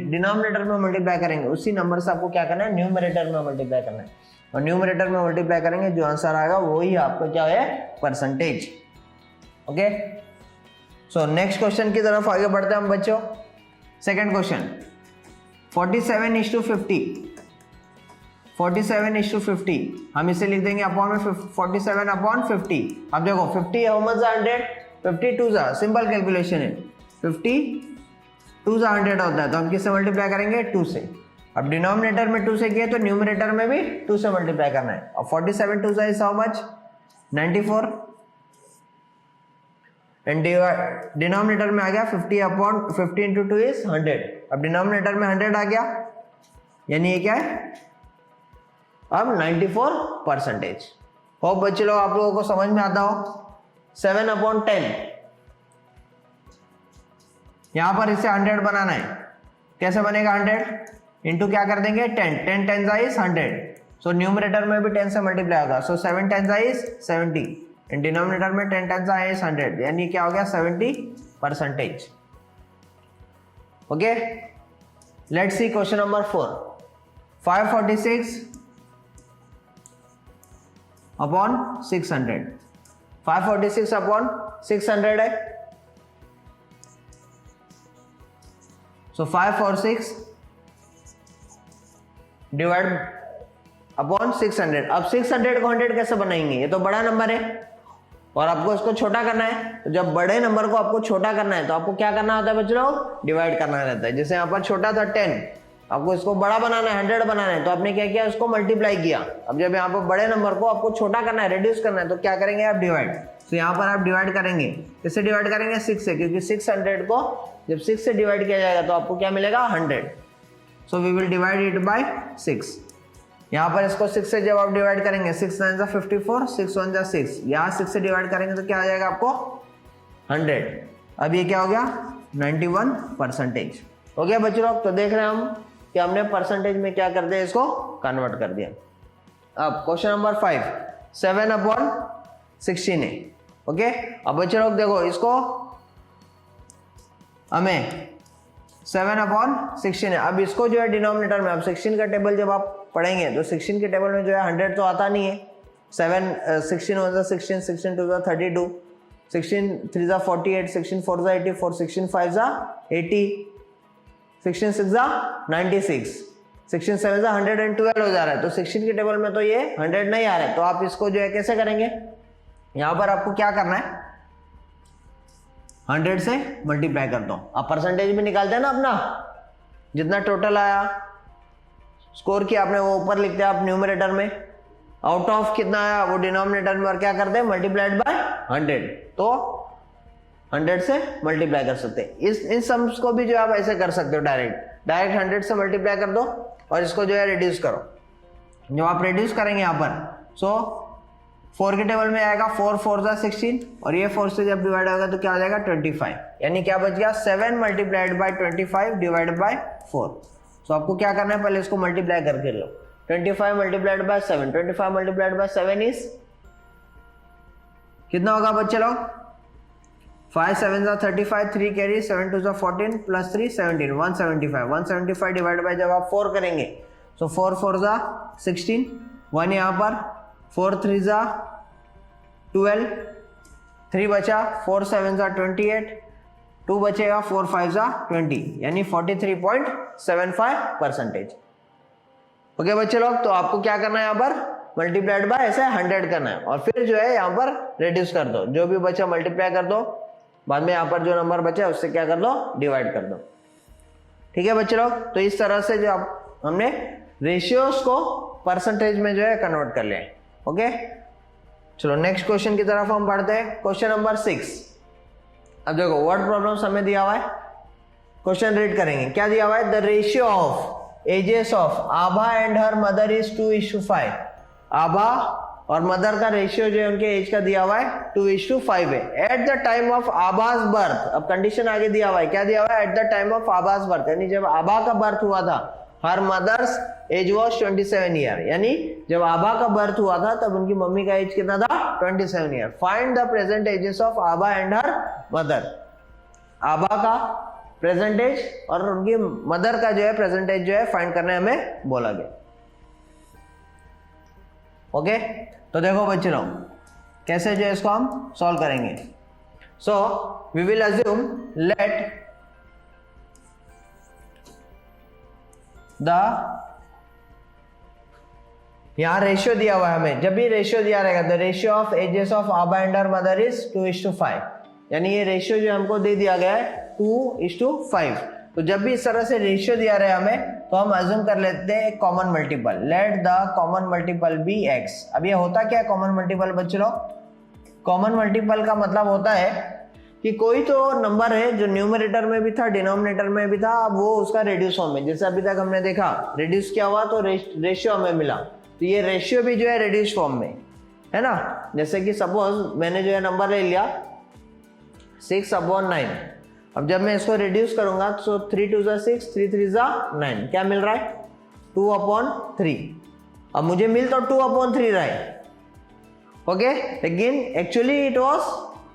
डिनोमिनेटर में मल्टीप्लाई करेंगे उसी नंबर से आपको क्या करना है न्यूमरेटर में मल्टीप्लाई करना है, और न्यूमरेटर में मल्टीप्लाई करेंगे जो आंसर आएगा वही आपका क्या है percentage. Okay, so next question की तरफ आगे बढ़ते हैं हम बच्चों। सेकेंड क्वेश्चन 47:50, 47:50 हम इसे लिख देंगे अपॉन में 47/50। अब देखो 50 हाउ मच 100, 52 जा सिंपल कैलकुलेशन है, 52 जा 100 होता है, तो हम किससे मल्टीप्लाई करेंगे 2 से। अब डिनोमिनेटर में 2 से किए तो न्यूमरेटर में भी 2 से मल्टीप्लाई करना है। अब 47 2 is how much 94, and denominator में आ गया 50 अपॉन 50 × 2 इज 100। अब डिनोमिनेटर में 100 आ गया, यानी ये क्या है अब 94%। होप बच्चे लोग आप लोगों को समझ में आता हो। 7/10 यहां पर इसे 100 बनाना है, कैसे बनेगा 100 इंटू क्या कर देंगे 10, 10 10 इज 100, सो न्यूमरेटर में भी 10 से मल्टीप्लाई होगा, सो 7 10 इज 70, एंड डिनोमिनेटर में 10 10 इज 100, यानी क्या हो गया 70%। Okay, let's see question number 4। 546 upon 600, 546 upon 600 है, सो 546 डिवाइड अपॉन 600। अब 600 को 100 कैसे बनाएंगे, ये तो बड़ा नंबर है और आपको इसको छोटा करना है। तो जब बड़े नंबर को आपको छोटा करना है तो आपको क्या करना होता है बच्चों, डिवाइड करना रहता है। जैसे यहाँ पर छोटा था 10, आपको इसको बड़ा बनाना है 100 बनाना है, तो आपने क्या किया उसको मल्टीप्लाई किया। अब जब यहाँ पर बड़े नंबर को आपको छोटा करना है रिड्यूस करना है तो क्या करेंगे आप डिवाइड। तो यहाँ पर आप डिवाइड करेंगे, किससे डिवाइड करेंगे 6 से, क्योंकि 600 को जब 6 से डिवाइड किया जाएगा तो आपको क्या मिलेगा 100, so we will divide it by 6। यहाँ पर इसको 6 से जब आप डिवाइड करेंगे 6 9 54, 6 1 6, यहाँ 6 से डिवाइड करेंगे तो क्या आ जाएगा आपको 100। अब ये क्या हो गया 91%। हो गया बच्चों लोग। तो देख रहे हैं हम कि हमने परसेंटेज में क्या कर दिया, इसको कन्वर्ट कर दिया। अब क्वेश्चन नंबर 5, 7/16 है। ओके, अब बच्चों लोग देखो, इसको हमें 7/16 है। अब इसको जो है डिनोमिनेटर में, अब 16 का टेबल जब आप पढ़ेंगे तो 16 के टेबल में जो है 100 तो आता नहीं है। 16 1 जा 16, 16 2 जा 32, 16 3 जा 48, 16 4 जा 84, 16 5 जा 80, 16 6 जा 96, 16 7 जा 112 हो जा रहा है। तो 16 के टेबल में तो ये 100 नहीं आ रहा है। तो आप इसको जो है कैसे करेंगे, यहां पर आपको क्या करना है, 100 से मल्टीप्लाई कर दो। आप परसेंटेज में निकालते हैं ना अपना, जितना टोटल आया स्कोर किया आपने वो ऊपर लिखते हैं आप न्यूमरेटर में, आउट ऑफ कितना आया वो डिनोमिनेटर में, और क्या करते हैं मल्टीप्लाइड बाय 100। तो 100 से मल्टीप्लाई कर सकते हैं। इन सम्स को भी जो आप ऐसे कर सकते हो, डायरेक्ट 100 से मल्टीप्लाई कर दो और इसको जो है रिड्यूस करो। जब आप रिड्यूस करेंगे यहाँ पर, सो 4 के टेबल में आएगा 4 4 जा 16, और ये 4 से जब डिवाइड होगा तो क्या हो जाएगा 25, यानी क्या बच गया 7 मल्टीप्लाइड बाय 25 डिवाइडेड बाय 4। सो आपको क्या करना है, पहले इसको मल्टीप्लाई करके लो। 25 multiplied by 7, 25 multiplied by 7 is कितना होगा बच्चे लोग, 5 7 जा 35, 3 कैरी, 7 2 जा 14 प्लस 3 17, 175। 175 डिवाइड बाय जब आप 4 करेंगे, सो 4 4 जा 16, 1 यहाँ पर, 4 3 जा 12, 3 बचा, 4 7 जा 28, 2 बचेगा, 4 5 जा 20, यानी 43.75%। ओके बच्चे लोग, तो आपको क्या करना है, यहाँ पर मल्टीप्लाइड बाय ऐसे 100 करना है, और फिर जो है यहाँ पर रिड्यूस कर दो, जो भी बचा मल्टीप्लाई कर दो, बाद में यहाँ पर जो नंबर बचा उससे क्या कर दो, डिवाइड कर दो। ठीक है बच्चे लोग, तो इस तरह से जो आप हमने रेशियोज को परसेंटेज में जो है कन्वर्ट कर लिया। ओके, चलो नेक्स्ट क्वेश्चन की तरफ हम बढ़ते हैं। Question number 6। अब देखो वर्ड प्रॉब्लम्स हमें दिया हुआ है, क्वेश्चन रीड करेंगे। क्या दिया हुआ है, the ratio of ages of Abha and her mother is 2:5। Abha और मदर का रेशियो जो है उनके एज का दिया हुआ है 2:5 है। At the time of Abha's birth, अब कंडीशन आगे दिया हुआ है, क्या दिया हुआ है, at the time of Abha's birth, यानी जब आभा का बर्थ हुआ था, her mother's age was 27 year, यानी जब आभा का बर्थ हुआ था तब उनकी मम्मी का एज कितना था, 27 year. Find the present ages of Abha and her mother. Abha का प्रेजेंट एज और उनकी मदर का जो है प्रेजेंट एज जो है फाइंड करने हमें बोला गया। ओके, तो देखो बच्चे लोग कैसे जो है इसको हम सॉल्व करेंगे। So we will assume let the, यहां रेशियो दिया हुआ है हमें, जब भी रेशियो दिया रहेगा the ratio of ages of Abha and her mother is 2:5, यानी ये रेशियो जो हमको दे दिया गया है 2:5। तो जब भी इस तरह से रेशियो दिया रहे हमें, तो हम अज्यूम कर लेते हैं common multiple. Let the common multiple be x। अब ये होता क्या है कॉमन मल्टीपल बच्चे लोग, कॉमन मल्टीपल का मतलब होता है कि कोई तो नंबर है जो न्यूमरेटर में भी था डिनोमिनेटर में भी था, अब वो उसका रेड्यूस फॉर्म में, जैसे अभी तक हमने देखा रेड्यूस क्या हुआ तो रेशियो हमें मिला, तो ये रेशियो भी जो है रेड्यूस फॉर्म में है ना। जैसे कि सपोज मैंने जो है नंबर ले लिया 6/9, अब जब मैं इसको रिड्यूस करूंगा तो 3 2 जा 6, 3 3 जा 9, क्या मिल रहा है 2/3। अब मुझे मिल तो 2/3 रहा है, ओके, लेकिन एक्चुअली इट वाज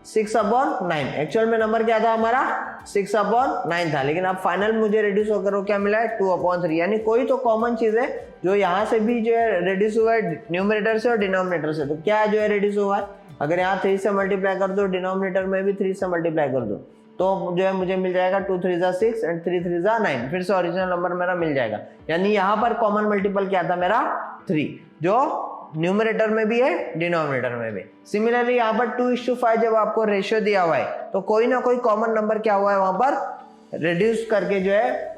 6/9। एक्चुअल में नंबर क्या था हमारा 6/9 था, लेकिन अब फाइनल मुझे रिड्यूस होकर क्या मिला है 2/3, यानी कोई तो कॉमन चीज है जो यहाँ से भी जो है रिड्यूस हुआ है न्यूमरेटर से और डिनोमिनेटर से। तो क्या जो है रिड्यूस हुआ है, अगर यहाँ 3 से मल्टीप्लाई कर दो, डिनोमिनेटर में भी 3 से मल्टीप्लाई कर दो, तो जो है मुझे मिल जाएगा 2 3 जा 6 एंड 3 3 जा 9, फिर से ओरिजिनल नंबर मेरा मिल जाएगा। यानी यहाँ पर कॉमन मल्टीपल क्या था मेरा 3, जो न्यूमरेटर में भी है डिनोमिनेटर में भी। सिमिलरली यहाँ पर 2:5 जब आपको रेशियो दिया हुआ है, तो कोई ना कोई कॉमन नंबर क्या हुआ है वहां पर रिड्यूस करके जो है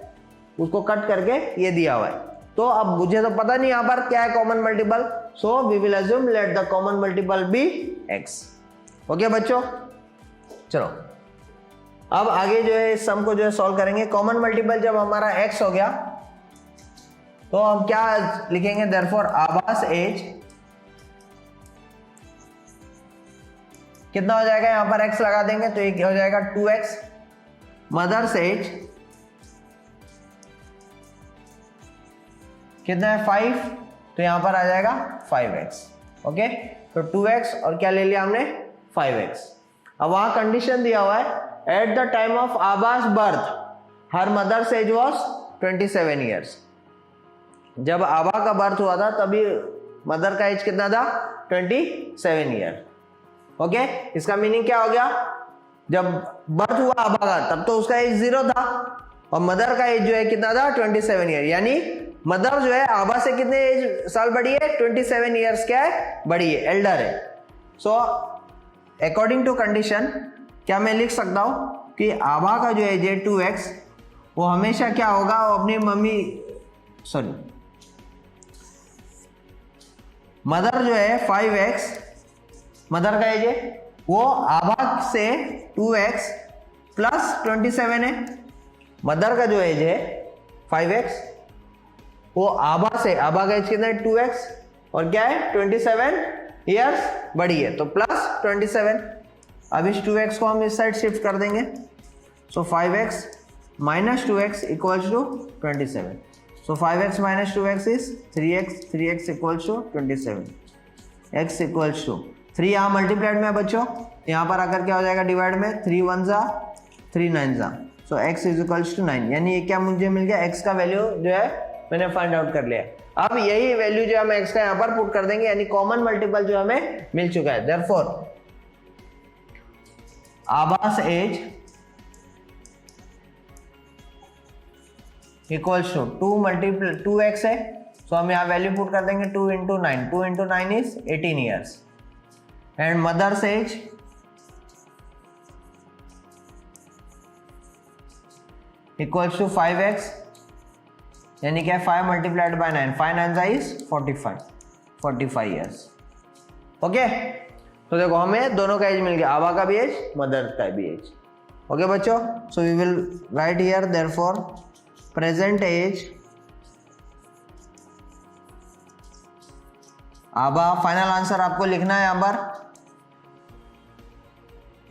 उसको कट करके ये दिया हुआ है। तो अब मुझे तो पता नहीं यहाँ पर क्या है common multiple, so we will assume let the common multiple be x। Okay बच्चों, चलो अब आगे जो है इस सम को जो है सॉल्व करेंगे। कॉमन मल्टीपल जब हमारा x हो गया तो हम क्या लिखेंगे, देयरफॉर आभास एज कितना हो जाएगा, यहां पर x लगा देंगे तो एक हो जाएगा 2x मदर्स एज कितना है 5, तो यहां पर आ जाएगा 5x। ओके, तो 2x और क्या ले लिया हमने 5x। अब वहां कंडीशन दिया हुआ है at the time of Abha's birth her mother's age was 27 years. जब आबा का बर्थ हुआ था तभी मदर का एज कितना था 27 ईयर। ओके, इसका मीनिंग क्या हो गया, जब बर्थ हुआ आबा का तब तो उसका एज 0 था और मदर का एज जो है कितना था 27 ईयर, यानी मदर जो है आबा से कितने एज साल बड़ी है 27 ईयर्स क्या है बड़ी है, एल्डर है। सो अकॉर्डिंग टू कंडीशन क्या मैं लिख सकता हूं कि आबा का जो एज है 2x वो हमेशा क्या होगा, वो अपनी मम्मी सॉरी मदर जो है 5x मदर का एज है वो आबा से 2x प्लस 27 है। मदर का जो एज है 5x वो आबा से, आबा का एज कितना है 2x और क्या है 27 ईयर्स बड़ी है तो प्लस 27। अब इस 2x को हम इस साइड शिफ्ट कर देंगे, so 5x minus 2x equals to 27। So 5x minus 2x is 3x, 3x equals to 27, x equals to 3 यहाँ मल्टीप्लाइड में बच्चों, यहाँ पर आकर क्या हो जाएगा डिवाइड में 3 1 जा 3 9 जा, सो x is equals to 9। यानी ये क्या मुझे मिल गया, x का वैल्यू जो है मैंने फाइंड आउट कर लिया। अब यही वैल्यू जो हम x का यहाँ पर पुट कर देंगे, यानी कॉमन मल्टीपल जो हमें मिल चुका है। देयरफॉर आबास एज इक्वल्स टू 2x है, सो हम यहाँ वैल्यू पुट कर देंगे 2 into 9, 2 into 9 is 18 years and mother's age equals to 5x, यानी क्या 5 multiplied by 9, 5 9 is 45 years. Okay, तो देखो हमें दोनों का एज मिल गया, आबा का भी एज मदर का भी एज। ओके बच्चों, so we will write here therefore present age Abha, final answer आपको लिखना है यहां पर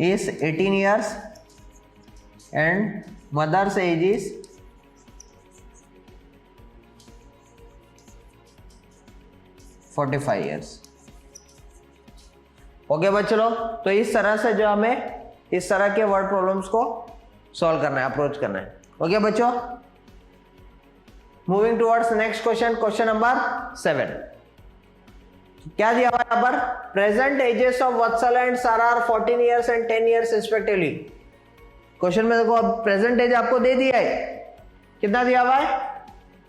is 18 years and mother's age is 45 years. Okay बच्चों लोग, तो इस तरह से जो हमें इस तरह के वर्ड प्रॉब्लम्स को सॉल्व करना है, अप्रोच करना है। ओके बच्चों, moving towards next question, question number 7। क्या दिया हुआ है यहाँ पर, present ages of Vatsala and Sara are 14 years and 10 years respectively. Question में देखो अब प्रेजेंट एज आपको दे दिया है, कितना दिया हुआ है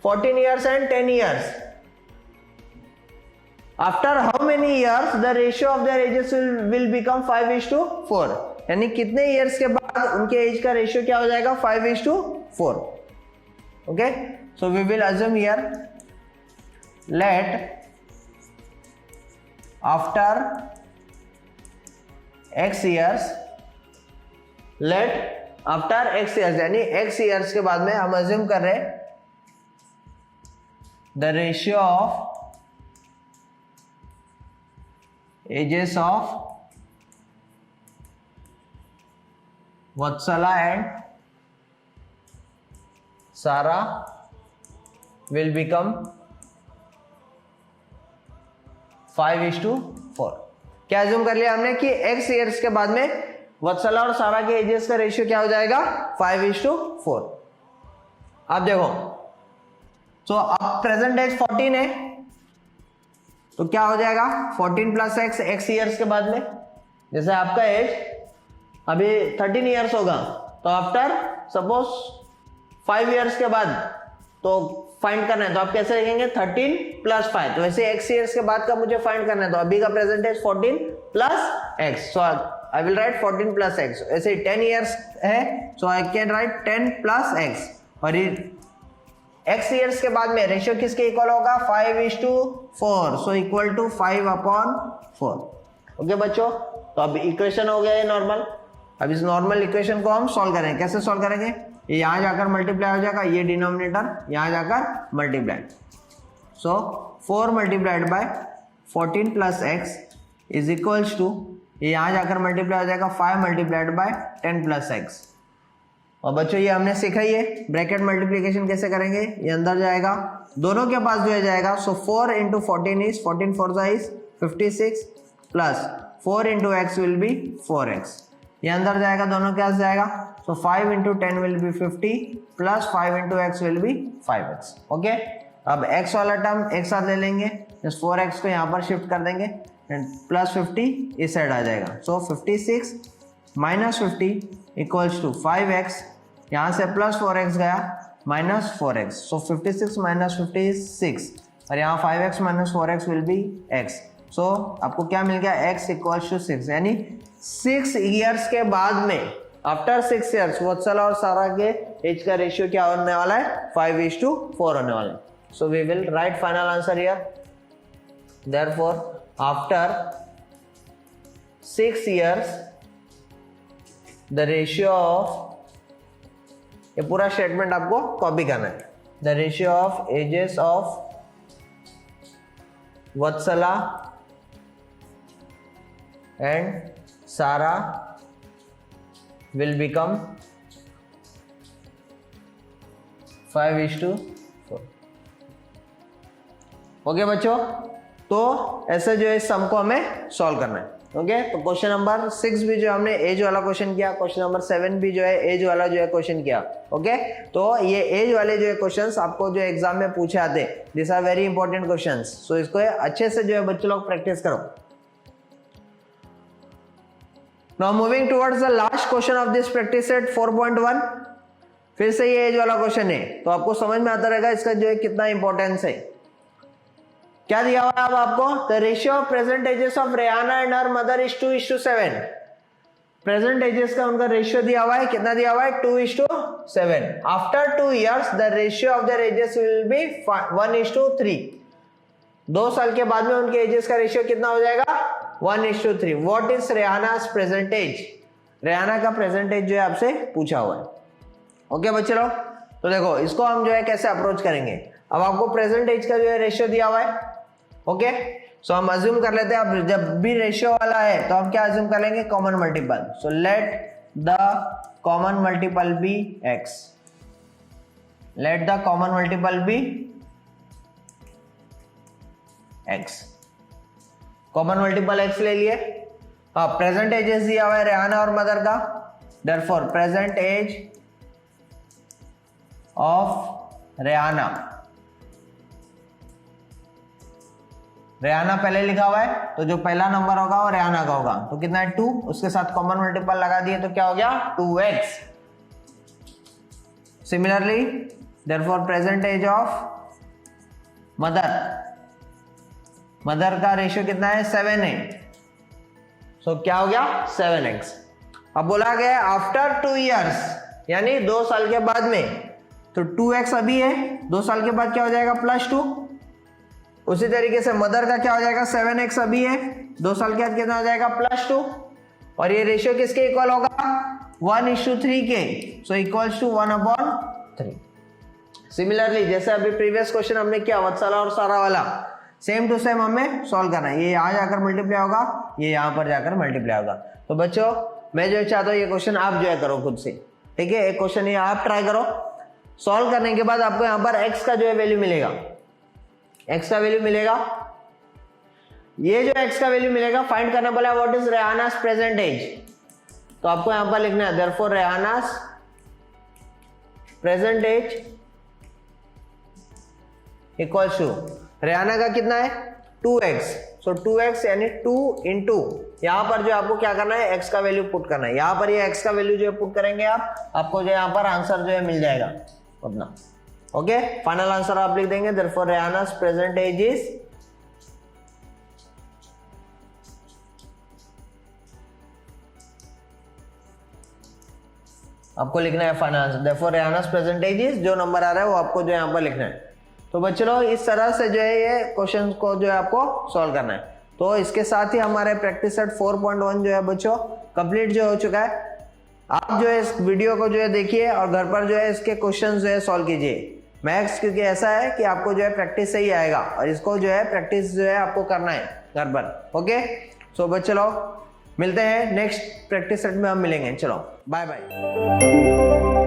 14 years and 10 years. After how many years the ratio of their edges will become 5:4, यानी कितने ईयर्स के बाद उनके एज का रेशियो क्या हो जाएगा 5:4। Okay, so we will assume here let after x years, let after x years यानी x years के बाद में हम assume कर रहे हैं the ratio of ages of Vatsala and Sara will become 5:4। क्या एज्यूम कर लिया हमने कि x ईयर्स के बाद में वत्सला और सारा के एजेस का रेशियो क्या हो जाएगा 5:4। अब देखो, तो अब प्रेजेंट एज 14 है तो क्या हो जाएगा 14 प्लस x ईयर्स के बाद में, जैसे आपका एज अभी 13 ईयर्स होगा तो आफ्टर सपोज 5 ईयर्स के बाद तो फाइंड करना है, तो आप कैसे लिखेंगे 13 प्लस 5, तो वैसे x ईयर्स के बाद का मुझे फाइंड करना है, तो अभी का present age 14 plus x, so I will write 14 plus x। ऐसे 10 ईयर्स है so I can write 10 plus x, और x ईयर्स के बाद में रेशियो किसके इक्वल होगा 5:4, सो इक्वल टू 5/4। ओके बच्चों, तो अब इक्वेशन हो गया है नॉर्मल। अब इस नॉर्मल इक्वेशन को हम सॉल्व करेंगे, कैसे सॉल्व करेंगे, ये यहां जाकर मल्टीप्लाई हो जाएगा, ये डिनोमिनेटर यहां जाकर multiply, so 4 multiplied by 14 plus x is equals to, ये यहां जाकर मल्टीप्लाई हो जाएगा 5 मल्टीप्लाइड बाय 10 प्लस x। और बच्चों ये हमने सीखा ही है, ब्रैकेट मल्टीप्लीकेशन कैसे करेंगे, ये अंदर जाएगा, दोनों के पास जो है जाएगा, सो 4 into 14 is 14 4 is 56 plus 4 into x will be 4x, ये अंदर जाएगा, दोनों के पास जाएगा, सो 5 into 10 will be 50 plus 5 into x will be 5x। Okay, अब x वाला टर्म एक साथ ले लेंगे, इस 4x को यहाँ पर शिफ्ट कर देंगे एंड प्लस 50 इस साइड आ जाएगा, सो 56 माइनस 50 इक्वल्स टू 5x, यहाँ से प्लस 4x गया minus 4x, so 56 minus 50 is 6 और यहाँ 5x minus 4x will be x, सो आपको क्या मिल गया, x इक्वल्स टू 6, यानी 6 ईयर्स के बाद में, आफ्टर 6 ईयर्स वत्सल और सारा के एज का रेशियो क्या होने वाला है, 5:4 होने वाला है। So we will write final answer here, therefore after 6 years the ratio of, ये पूरा स्टेटमेंट आपको कॉपी करना है, the ratio of ages of Vatsala and Sara will become 5:4। Okay बच्चों, तो ऐसे जो है इस सम को हमें सॉल्व करना है। ओके, तो क्वेश्चन नंबर 6 भी जो हमने एज वाला क्वेश्चन किया, क्वेश्चन नंबर 7 भी जो है एज वाला जो है क्वेश्चन किया। ओके, तो ये एज वाले जो है क्वेश्चंस आपको जो एग्जाम में पूछे आते, this are very important questions, so इसको अच्छे से जो है बच्चे लोग प्रैक्टिस करो। Now moving towards the last question of this practice set 4.1, फिर से ये एज वाला क्वेश्चन है, तो आपको समझ में आता रहेगा इसका जो है कितना इंपॉर्टेंस है। क्या दिया हुआ है अब आपको, the ratio of present ages of Rehana and her mother is 2:7। Present ages का उनका रेशियो दिया हुआ है, कितना दिया हुआ है, 2:7। After 2 years the ratio of their edges will be 1:3। 2 साल के बाद में उनके एजेस का रेशियो कितना हो जाएगा, 1:3। What is Rehana's present age, Rehana का प्रेजेंट एज जो है आपसे पूछा हुआ है। ओके बच्चे लोग, तो देखो इसको हम जो है कैसे अप्रोच करेंगे। अब आपको प्रेजेंट एज का जो है रेशियो दिया हुआ है। ओके, सो हम अज्यूम कर लेते हैं, अब जब भी रेशियो वाला है तो हम क्या अज्यूम कर लेंगे, common multiple. So let the common multiple be x, let the common multiple be x, common multiple x ले लिए। हाँ, प्रेजेंट एजेस दिया हुआ है रेहाना और मदर का, therefore present age of Rehana, Rehana पहले लिखा हुआ है तो जो पहला नंबर होगा वो रेहाना का होगा, तो कितना है 2, उसके साथ कॉमन मल्टीपल लगा दिए तो क्या हो गया 2x। Similarly therefore present age of mother, mother का रेशियो कितना है 7 है, सो क्या हो गया 7x। अब बोला गया आफ्टर 2 years, यानी 2 साल के बाद में, तो 2x अभी है, 2 साल के बाद क्या हो जाएगा +2। उसी तरीके से मदर का क्या हो जाएगा 7x अभी है, 2 साल के बाद कितना हो जाएगा +2, और ये रेशियो किसके इक्वल होगा 1:3 के, सो इक्वल्स टू 1/3। सिमिलरली जैसे अभी प्रीवियस क्वेश्चन हमने किया वत्सला और सारा वाला, सेम टू सेम हमें सॉल्व करना है। ये यहाँ जाकर मल्टीप्लाई होगा, ये यहाँ पर जाकर मल्टीप्लाई होगा। तो बच्चों मैं जो चाहता हूँ ये क्वेश्चन आप जो है करो खुद से, ठीक है। एक क्वेश्चन ये आप ट्राई करो, सॉल्व करने के बाद आपको यहाँ पर x का जो है वैल्यू मिलेगा, x का वैल्यू मिलेगा, ये जो x का वैल्यू मिलेगा फाइंड करना बोला what is Rehana's present age, तो आपको यहां पर लिखना है therefore Rehana's present age equals to, Rehana का कितना है 2x, सो 2x यानी 2 into यहां पर जो आपको क्या करना है x का वैल्यू पुट करना है, यहां पर ये x का वैल्यू जो है पुट करेंगे आपको जो यहां पर आंसर जो है मिल जाएगा अपना। ओके, फाइनल आंसर आप लिख देंगे therefore Rehana's present age is आपको लिखना है final answer therefore Rehana's present age is, जो नंबर आ रहा है वो आपको जो यहाँ पर लिखना है। तो बच्चों लोग इस तरह से जो है ये क्वेश्चन को जो है आपको सॉल्व करना है। तो इसके साथ ही हमारे प्रैक्टिस सेट 4.1 जो है बच्चों कंप्लीट जो हो चुका है। आप जो है इस वीडियो को जो है देखिए और घर पर जो है इसके क्वेश्चन जो है सॉल्व कीजिए। मैथ्स क्योंकि ऐसा है कि आपको जो है प्रैक्टिस से ही आएगा और इसको जो है प्रैक्टिस जो है आपको करना है घर पर। ओके, सो बच्चों लोग मिलते हैं नेक्स्ट प्रैक्टिस सेट में, हम मिलेंगे। चलो बाय बाय।